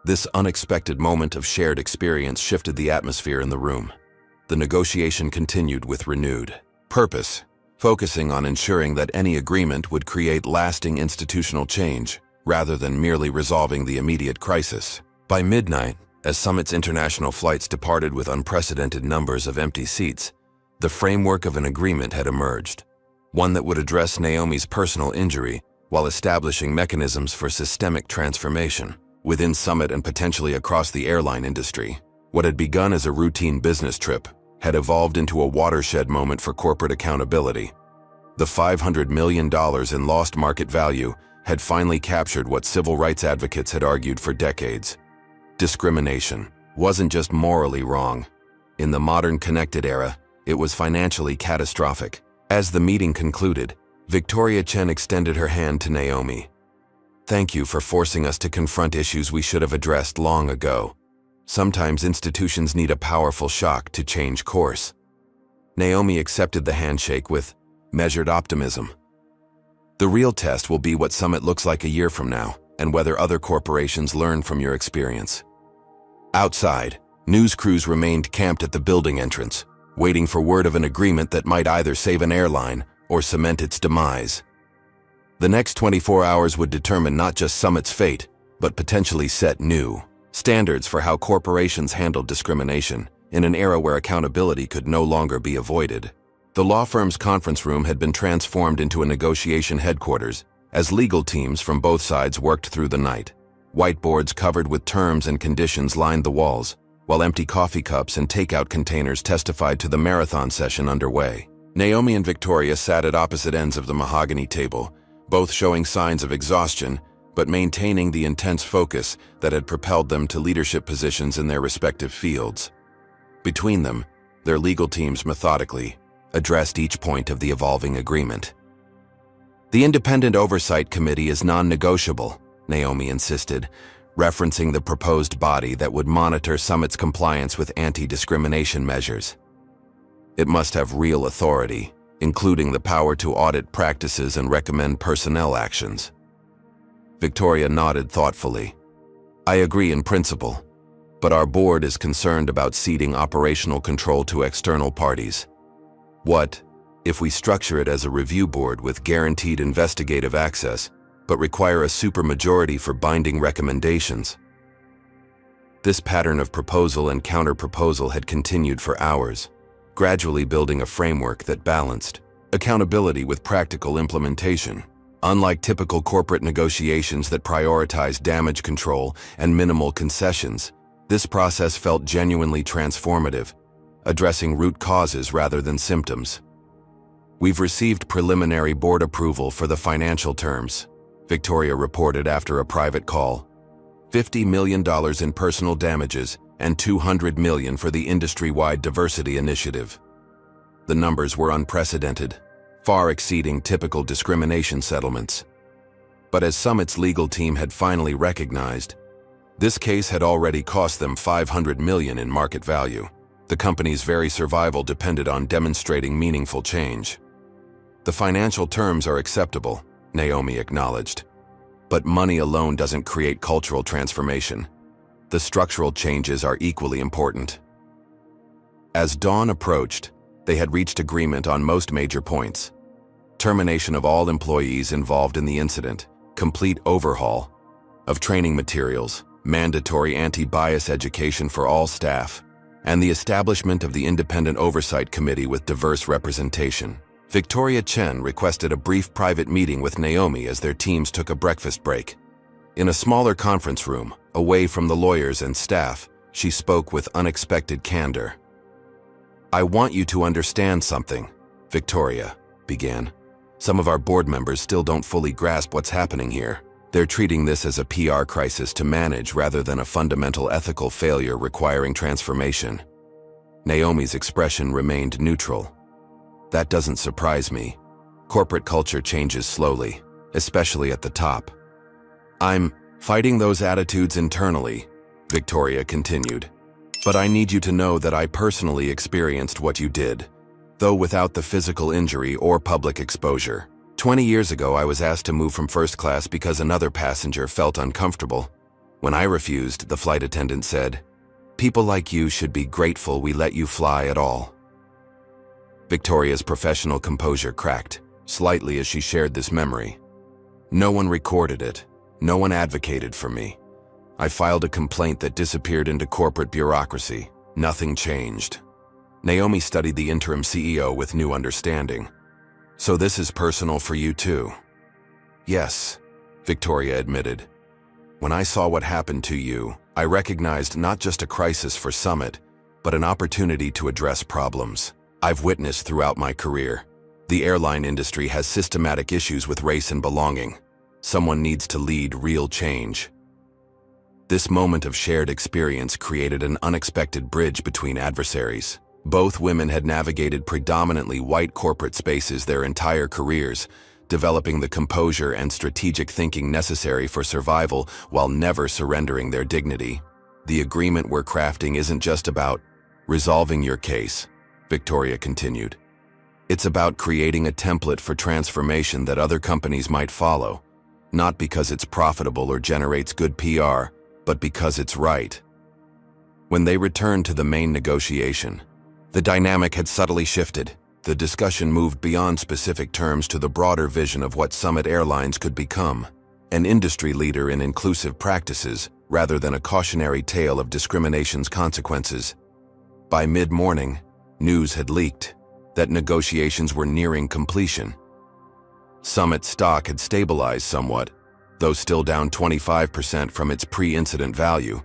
This unexpected moment of shared experience shifted the atmosphere in the room. The negotiation continued with renewed purpose, focusing on ensuring that any agreement would create lasting institutional change, rather than merely resolving the immediate crisis. By midnight, as Summit's international flights departed with unprecedented numbers of empty seats, the framework of an agreement had emerged, one that would address Naomi's personal injury while establishing mechanisms for systemic transformation. Within Summit and potentially across the airline industry, what had begun as a routine business trip had evolved into a watershed moment for corporate accountability. The $500 million in lost market value had finally captured what civil rights advocates had argued for decades. Discrimination wasn't just morally wrong. In the modern connected era, it was financially catastrophic. As the meeting concluded, Victoria Chen extended her hand to Naomi. "Thank you for forcing us to confront issues we should have addressed long ago. Sometimes institutions need a powerful shock to change course." Naomi accepted the handshake with measured optimism. The real test will be what Summit looks like a year from now, and whether other corporations learn from your experience. Outside, news crews remained camped at the building entrance, waiting for word of an agreement that might either save an airline or cement its demise. The next 24 hours would determine not just Summit's fate, but potentially set new standards for how corporations handled discrimination in an era where accountability could no longer be avoided. The law firm's conference room had been transformed into a negotiation headquarters as legal teams from both sides worked through the night. Whiteboards covered with terms and conditions lined the walls, while empty coffee cups and takeout containers testified to the marathon session underway. Naomi and Victoria sat at opposite ends of the mahogany table, both showing signs of exhaustion, but maintaining the intense focus that had propelled them to leadership positions in their respective fields. Between them, their legal teams methodically addressed each point of the evolving agreement. "The Independent Oversight Committee is non-negotiable," Naomi insisted, referencing the proposed body that would monitor Summit's compliance with anti-discrimination measures. "It must have real authority, including the power to audit practices and recommend personnel actions." Victoria nodded thoughtfully. "I agree in principle, but our board is concerned about ceding operational control to external parties. What if we structure it as a review board with guaranteed investigative access, but require a supermajority for binding recommendations?" This pattern of proposal and counter-proposal had continued for hours, gradually building a framework that balanced accountability with practical implementation. Unlike typical corporate negotiations that prioritize damage control and minimal concessions, this process felt genuinely transformative, addressing root causes rather than symptoms. "We've received preliminary board approval for the financial terms," Victoria reported after a private call. $50 million in personal damages and $200 million for the industry-wide diversity initiative. The numbers were unprecedented, far exceeding typical discrimination settlements. But as Summit's legal team had finally recognized, this case had already cost them $500 million in market value. The company's very survival depended on demonstrating meaningful change. "The financial terms are acceptable," Naomi acknowledged. "But money alone doesn't create cultural transformation. The structural changes are equally important." As dawn approached, they had reached agreement on most major points. Termination of all employees involved in the incident, complete overhaul of training materials, mandatory anti-bias education for all staff, and the establishment of the Independent Oversight Committee with diverse representation. Victoria Chen requested a brief private meeting with Naomi as their teams took a breakfast break. In a smaller conference room, away from the lawyers and staff, she spoke with unexpected candor. "I want you to understand something," Victoria began. "Some of our board members still don't fully grasp what's happening here. They're treating this as a PR crisis to manage rather than a fundamental ethical failure requiring transformation." Naomi's expression remained neutral. That doesn't surprise me. Corporate culture changes slowly, especially at the top. I'm fighting those attitudes internally, Victoria continued. But I need you to know that I personally experienced what you did, though without the physical injury or public exposure. 20 years ago, I was asked to move from first class because another passenger felt uncomfortable. When I refused, the flight attendant said, "People like you should be grateful we let you fly at all." Victoria's professional composure cracked slightly as she shared this memory. No one recorded it. No one advocated for me. I filed a complaint that disappeared into corporate bureaucracy. Nothing changed. Naomi studied the interim CEO with new understanding. "So this is personal for you too?" "Yes," Victoria admitted. "When I saw what happened to you, I recognized not just a crisis for Summit, but an opportunity to address problems I've witnessed throughout my career. The airline industry has systematic issues with race and belonging. Someone needs to lead real change." This moment of shared experience created an unexpected bridge between adversaries. Both women had navigated predominantly white corporate spaces their entire careers, developing the composure and strategic thinking necessary for survival while never surrendering their dignity. "The agreement we're crafting isn't just about resolving your case," Victoria continued. "It's about creating a template for transformation that other companies might follow, not because it's profitable or generates good PR, but because it's right." When they returned to the main negotiation, the dynamic had subtly shifted. The discussion moved beyond specific terms to the broader vision of what Summit Airlines could become, an industry leader in inclusive practices rather than a cautionary tale of discrimination's consequences. By mid-morning, news had leaked that negotiations were nearing completion. Summit stock had stabilized somewhat, though still down 25% from its pre-incident value.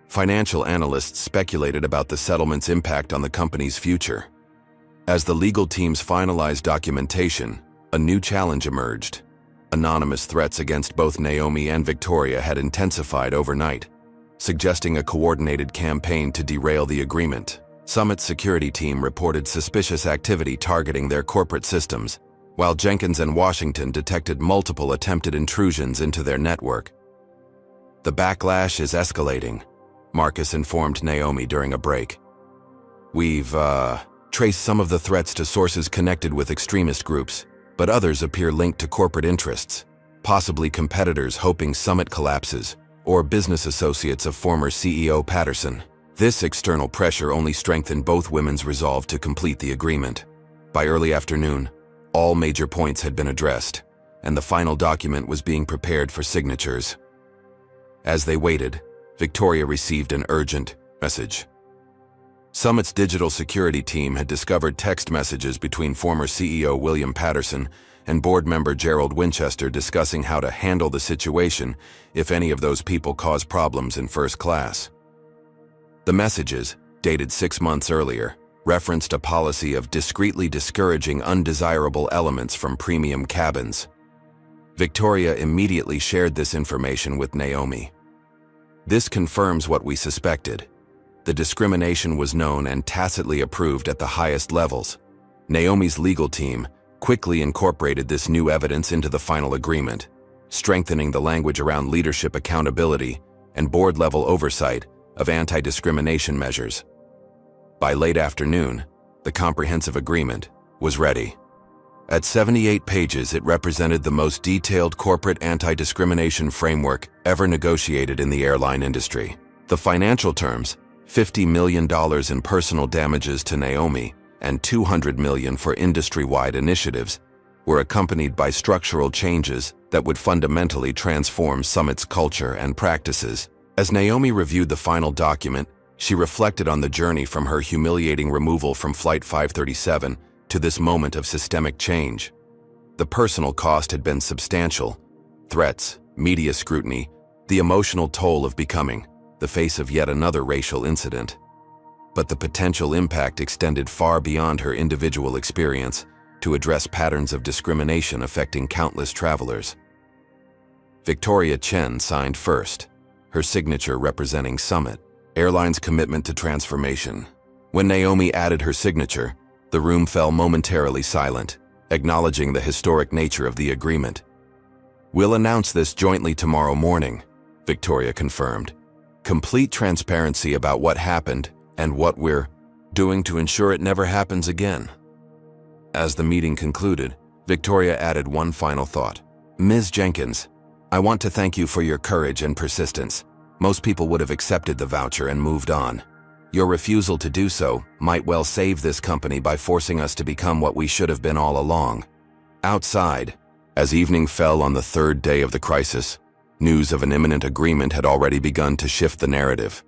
Financial analysts speculated about the settlement's impact on the company's future. As the legal teams finalized documentation, a new challenge emerged. Anonymous threats against both Naomi and Victoria had intensified overnight, suggesting a coordinated campaign to derail the agreement. Summit's security team reported suspicious activity targeting their corporate systems, while Jenkins and Washington detected multiple attempted intrusions into their network. "The backlash is escalating," Marcus informed Naomi during a break. "We've traced some of the threats to sources connected with extremist groups, but others appear linked to corporate interests, possibly competitors hoping Summit collapses, or business associates of former CEO Patterson." This external pressure only strengthened both women's resolve to complete the agreement. By early afternoon, all major points had been addressed, and the final document was being prepared for signatures. As they waited, Victoria received an urgent message. Summit's digital security team had discovered text messages between former CEO William Patterson and board member Gerald Winchester discussing how to handle the situation if any of those people cause problems in first class. The messages, dated 6 months earlier, referenced a policy of discreetly discouraging undesirable elements from premium cabins. Victoria immediately shared this information with Naomi. "This confirms what we suspected. The discrimination was known and tacitly approved at the highest levels." Naomi's legal team quickly incorporated this new evidence into the final agreement, strengthening the language around leadership accountability and board-level oversight of anti-discrimination measures. By late afternoon, the comprehensive agreement was ready. At 78 pages, it represented the most detailed corporate anti-discrimination framework ever negotiated in the airline industry. The financial terms, $50 million in personal damages to Naomi and $200 million for industry-wide initiatives, were accompanied by structural changes that would fundamentally transform Summit's culture and practices. As Naomi reviewed the final document, she reflected on the journey from her humiliating removal from Flight 537 to this moment of systemic change. The personal cost had been substantial: threats, media scrutiny, the emotional toll of becoming the face of yet another racial incident. But the potential impact extended far beyond her individual experience to address patterns of discrimination affecting countless travelers. Victoria Chen signed first, her signature representing Summit Airline's commitment to transformation. When Naomi added her signature, the room fell momentarily silent, acknowledging the historic nature of the agreement. "We'll announce this jointly tomorrow morning," Victoria confirmed. "Complete transparency about what happened and what we're doing to ensure it never happens again." As the meeting concluded, Victoria added one final thought. "Ms. Jenkins, I want to thank you for your courage and persistence. Most people would have accepted the voucher and moved on. Your refusal to do so might well save this company by forcing us to become what we should have been all along." Outside, as evening fell on the third day of the crisis, news of an imminent agreement had already begun to shift the narrative.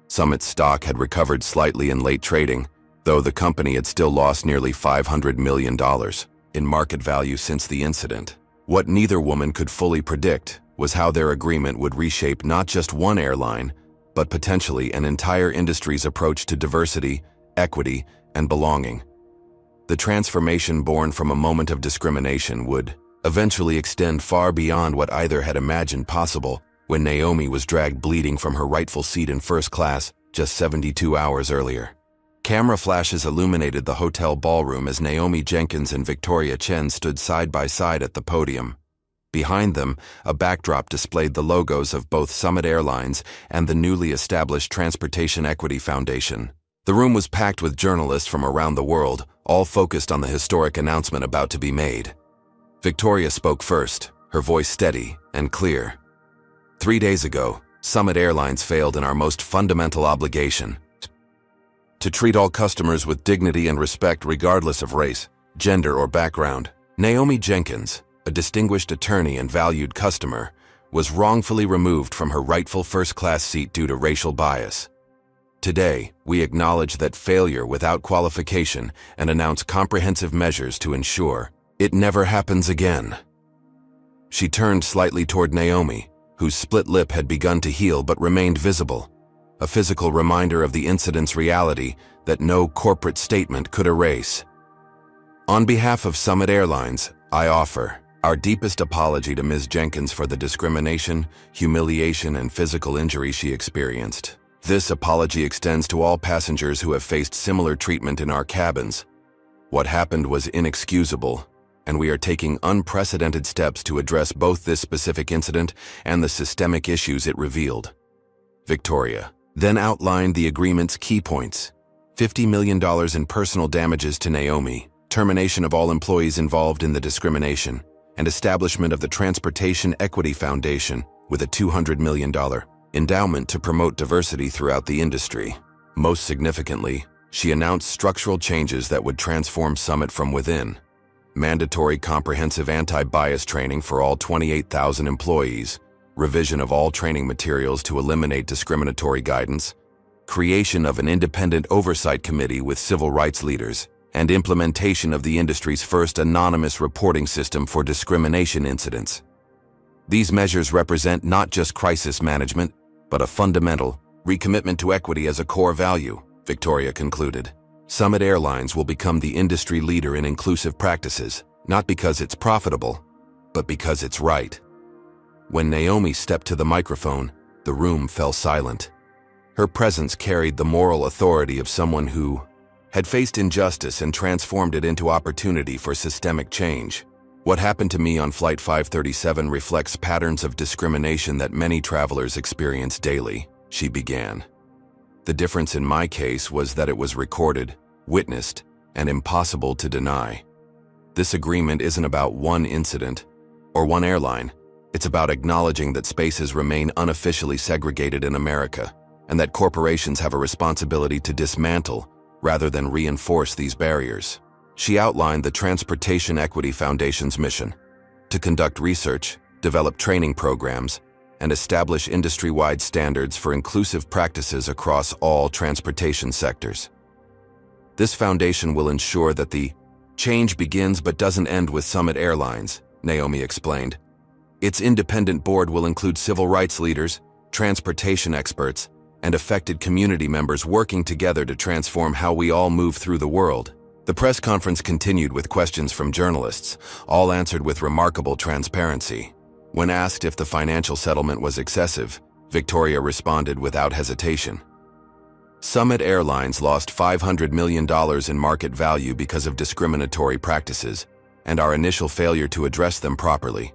Summit's stock had recovered slightly in late trading, though the company had still lost nearly $500 million in market value since the incident. What neither woman could fully predict was how their agreement would reshape not just one airline, but potentially an entire industry's approach to diversity, equity, and belonging. The transformation born from a moment of discrimination would eventually extend far beyond what either had imagined possible when Naomi was dragged bleeding from her rightful seat in first class just 72 hours earlier. Camera flashes illuminated the hotel ballroom as Naomi Jenkins and Victoria Chen stood side by side at the podium. Behind them, a backdrop displayed the logos of both Summit Airlines and the newly established Transportation Equity Foundation. The room was packed with journalists from around the world, all focused on the historic announcement about to be made. Victoria spoke first, her voice steady and clear. "3 days ago, Summit Airlines failed in our most fundamental obligation: to treat all customers with dignity and respect regardless of race, gender, or background." Naomi Jenkins, a distinguished attorney and valued customer, was wrongfully removed from her rightful first-class seat due to racial bias. "Today, we acknowledge that failure without qualification and announce comprehensive measures to ensure it never happens again." She turned slightly toward Naomi, whose split lip had begun to heal but remained visible, a physical reminder of the incident's reality that no corporate statement could erase. "On behalf of Summit Airlines, I offer our deepest apology to Ms. Jenkins for the discrimination, humiliation, and physical injury she experienced. This apology extends to all passengers who have faced similar treatment in our cabins. What happened was inexcusable, and we are taking unprecedented steps to address both this specific incident and the systemic issues it revealed." Victoria then outlined the agreement's key points: $50 million in personal damages to Naomi, termination of all employees involved in the discrimination, and establishment of the Transportation Equity Foundation with a $200 million endowment to promote diversity throughout the industry. Most significantly, she announced structural changes that would transform Summit from within: mandatory comprehensive anti-bias training for all 28,000 employees, revision of all training materials to eliminate discriminatory guidance, creation of an independent oversight committee with civil rights leaders, and implementation of the industry's first anonymous reporting system for discrimination incidents. These measures represent not just crisis management, but a fundamental recommitment to equity as a core value, Victoria concluded. Summit Airlines will become the industry leader in inclusive practices, not because it's profitable, but because it's right. When Naomi stepped to the microphone, the room fell silent. Her presence carried the moral authority of someone who had faced injustice and transformed it into opportunity for systemic change. "What happened to me on Flight 537 reflects patterns of discrimination that many travelers experience daily," she began. "The difference in my case was that it was recorded, witnessed, and impossible to deny. This agreement isn't about one incident or one airline. It's about acknowledging that spaces remain unofficially segregated in America, and that corporations have a responsibility to dismantle rather than reinforce these barriers." She outlined the Transportation Equity Foundation's mission: to conduct research, develop training programs, and establish industry-wide standards for inclusive practices across all transportation sectors. "This foundation will ensure that the change begins but doesn't end with Summit Airlines," Naomi explained. "Its independent board will include civil rights leaders, transportation experts, and affected community members working together to transform how we all move through the world." The press conference continued with questions from journalists, all answered with remarkable transparency. When asked if the financial settlement was excessive, Victoria responded without hesitation: Summit Airlines lost $500 million in market value because of discriminatory practices and our initial failure to address them properly.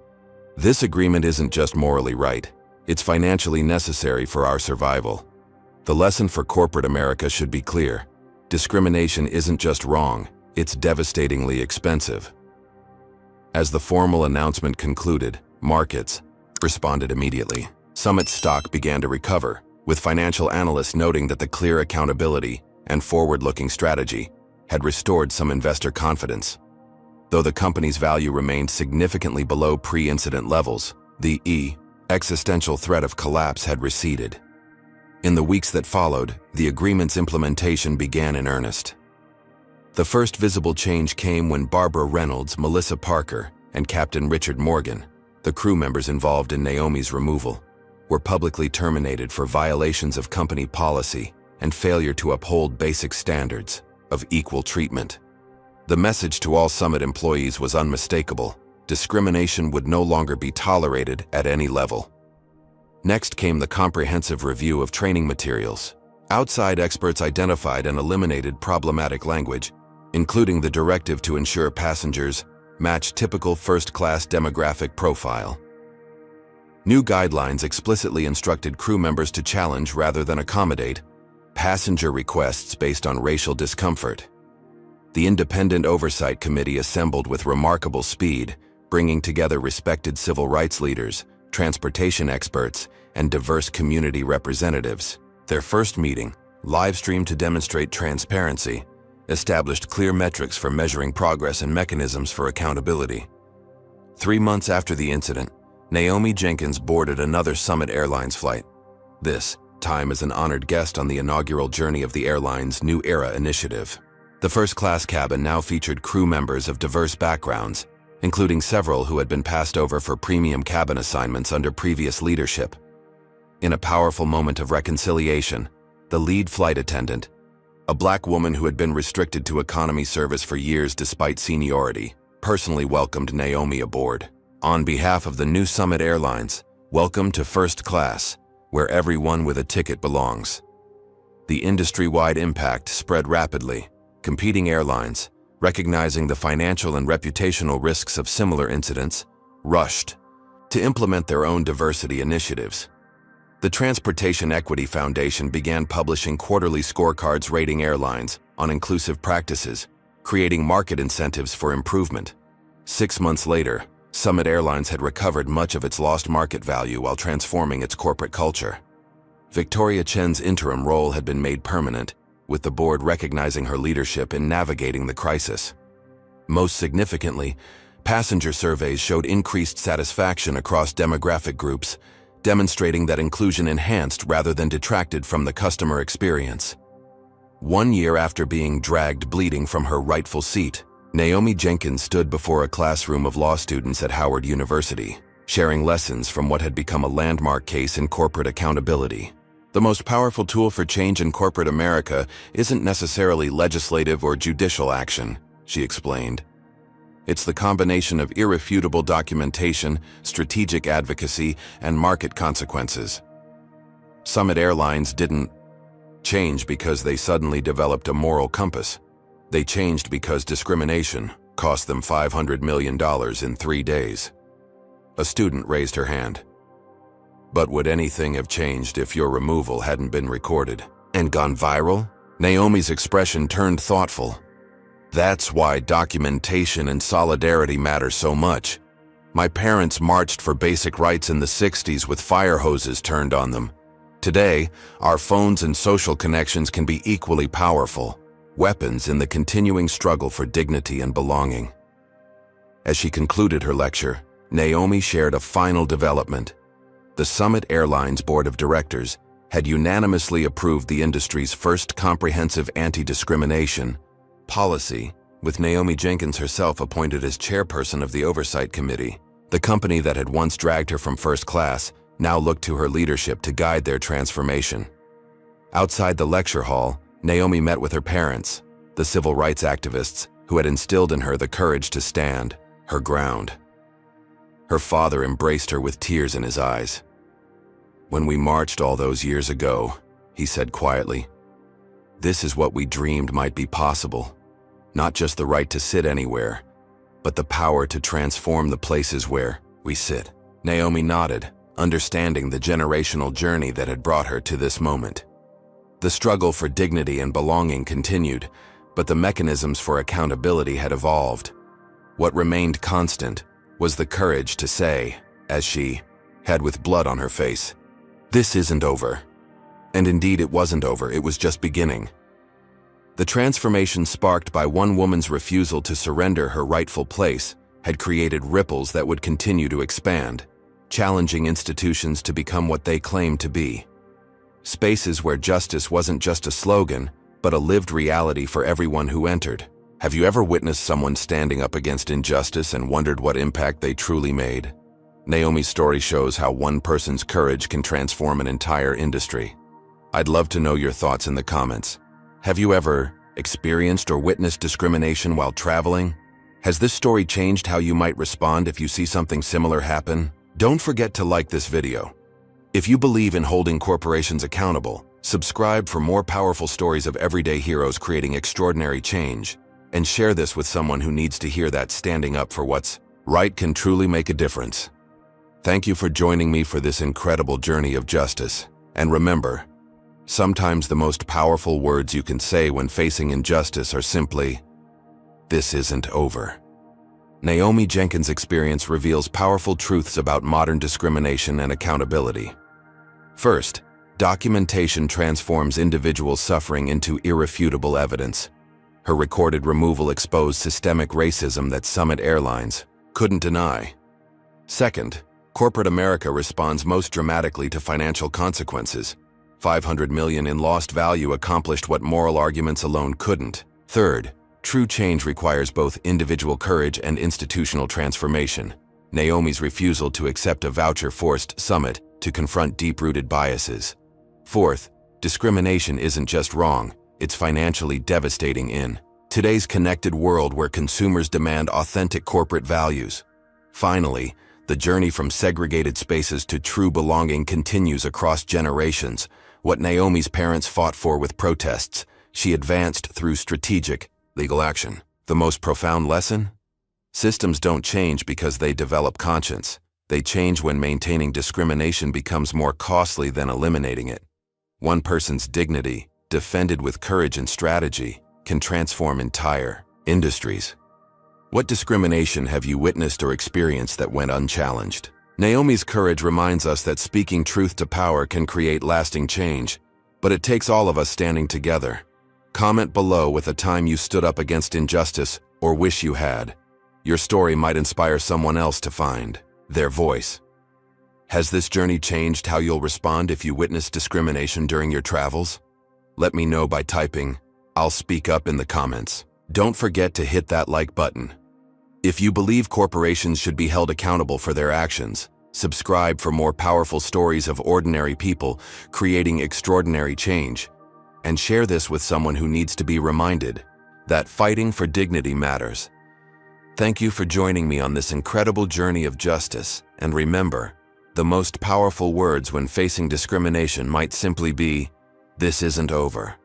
This agreement isn't just morally right, it's financially necessary for our survival. The lesson for corporate America should be clear. Discrimination isn't just wrong, it's devastatingly expensive. As the formal announcement concluded, markets responded immediately. Summit's stock began to recover, with financial analysts noting that the clear accountability and forward-looking strategy had restored some investor confidence. Though the company's value remained significantly below pre-incident levels, the existential threat of collapse had receded. In the weeks that followed, the agreement's implementation began in earnest. The first visible change came when Barbara Reynolds, Melissa Parker, and Captain Richard Morgan, the crew members involved in Naomi's removal, were publicly terminated for violations of company policy and failure to uphold basic standards of equal treatment. The message to all Summit employees was unmistakable. Discrimination would no longer be tolerated at any level. Next came the comprehensive review of training materials. Outside experts identified and eliminated problematic language, including the directive to ensure passengers match typical first-class demographic profile. New guidelines explicitly instructed crew members to challenge rather than accommodate passenger requests based on racial discomfort. The Independent Oversight Committee assembled with remarkable speed, bringing together respected civil rights leaders, transportation experts, and diverse community representatives. Their first meeting, live-streamed to demonstrate transparency, established clear metrics for measuring progress and mechanisms for accountability. 3 months after the incident, Naomi Jenkins boarded another Summit Airlines flight, this time as an honored guest on the inaugural journey of the airline's New Era initiative. The first-class cabin now featured crew members of diverse backgrounds, including several who had been passed over for premium cabin assignments under previous leadership. In a powerful moment of reconciliation, the lead flight attendant, a black woman who had been restricted to economy service for years despite seniority, personally welcomed Naomi aboard. On behalf of the new Summit Airlines, welcome to first class, where everyone with a ticket belongs. The industry-wide impact spread rapidly. Competing airlines, recognizing the financial and reputational risks of similar incidents, rushed to implement their own diversity initiatives. The Transportation Equity Foundation began publishing quarterly scorecards rating airlines on inclusive practices, creating market incentives for improvement. 6 months later, Summit Airlines had recovered much of its lost market value while transforming its corporate culture. Victoria Chen's interim role had been made permanent, with the board recognizing her leadership in navigating the crisis. Most significantly, passenger surveys showed increased satisfaction across demographic groups, demonstrating that inclusion enhanced rather than detracted from the customer experience. 1 year after being dragged bleeding from her rightful seat, Naomi Jenkins stood before a classroom of law students at Howard University, sharing lessons from what had become a landmark case in corporate accountability. The most powerful tool for change in corporate America isn't necessarily legislative or judicial action, she explained. It's the combination of irrefutable documentation, strategic advocacy, and market consequences. Summit Airlines didn't change because they suddenly developed a moral compass. They changed because discrimination cost them $500 million in 3 days. A student raised her hand. But would anything have changed if your removal hadn't been recorded and gone viral? Naomi's expression turned thoughtful. That's why documentation and solidarity matter so much. My parents marched for basic rights in the 60s with fire hoses turned on them. Today, our phones and social connections can be equally powerful, weapons in the continuing struggle for dignity and belonging. As she concluded her lecture, Naomi shared a final development. The Summit Airlines Board of Directors had unanimously approved the industry's first comprehensive anti-discrimination policy, with Naomi Jenkins herself appointed as chairperson of the Oversight Committee. The company that had once dragged her from first class now looked to her leadership to guide their transformation. Outside the lecture hall, Naomi met with her parents, the civil rights activists who had instilled in her the courage to stand her ground. Her father embraced her with tears in his eyes. "When we marched all those years ago," he said quietly, This is what we dreamed might be possible. Not just the right to sit anywhere, but the power to transform the places where we sit. Naomi nodded, understanding the generational journey that had brought her to this moment. The struggle for dignity and belonging continued, but the mechanisms for accountability had evolved. What remained constant was the courage to say, as she had with blood on her face, "This isn't over." And indeed it wasn't over, it was just beginning. The transformation sparked by one woman's refusal to surrender her rightful place had created ripples that would continue to expand, challenging institutions to become what they claimed to be. Spaces where justice wasn't just a slogan, but a lived reality for everyone who entered. Have you ever witnessed someone standing up against injustice and wondered what impact they truly made? Naomi's story shows how one person's courage can transform an entire industry. I'd love to know your thoughts in the comments. Have you ever experienced or witnessed discrimination while traveling? Has this story changed how you might respond if you see something similar happen? Don't forget to like this video. If you believe in holding corporations accountable, subscribe for more powerful stories of everyday heroes creating extraordinary change, and share this with someone who needs to hear that standing up for what's right can truly make a difference. Thank you for joining me for this incredible journey of justice. And remember, sometimes the most powerful words you can say when facing injustice are simply, "This isn't over." Naomi Jenkins' experience reveals powerful truths about modern discrimination and accountability. First, documentation transforms individual suffering into irrefutable evidence. Her recorded removal exposed systemic racism that Summit Airlines couldn't deny. Second, corporate America responds most dramatically to financial consequences. $500 million in lost value accomplished what moral arguments alone couldn't. Third, true change requires both individual courage and institutional transformation. Naomi's refusal to accept a voucher forced Summit to confront deep-rooted biases. Fourth, discrimination isn't just wrong, it's financially devastating in today's connected world where consumers demand authentic corporate values. Finally, the journey from segregated spaces to true belonging continues across generations. What Naomi's parents fought for with protests, she advanced through strategic, legal action. The most profound lesson? Systems don't change because they develop conscience. They change when maintaining discrimination becomes more costly than eliminating it. One person's dignity, defended with courage and strategy, can transform entire industries. What discrimination have you witnessed or experienced that went unchallenged? Naomi's courage reminds us that speaking truth to power can create lasting change, but it takes all of us standing together. Comment below with a time you stood up against injustice or wish you had. Your story might inspire someone else to find their voice. Has this journey changed how you'll respond if you witness discrimination during your travels? Let me know by typing, "I'll speak up" in the comments. Don't forget to hit that like button. If you believe corporations should be held accountable for their actions, subscribe for more powerful stories of ordinary people creating extraordinary change. And share this with someone who needs to be reminded that fighting for dignity matters. Thank you for joining me on this incredible journey of justice, and remember, the most powerful words when facing discrimination might simply be, "This isn't over."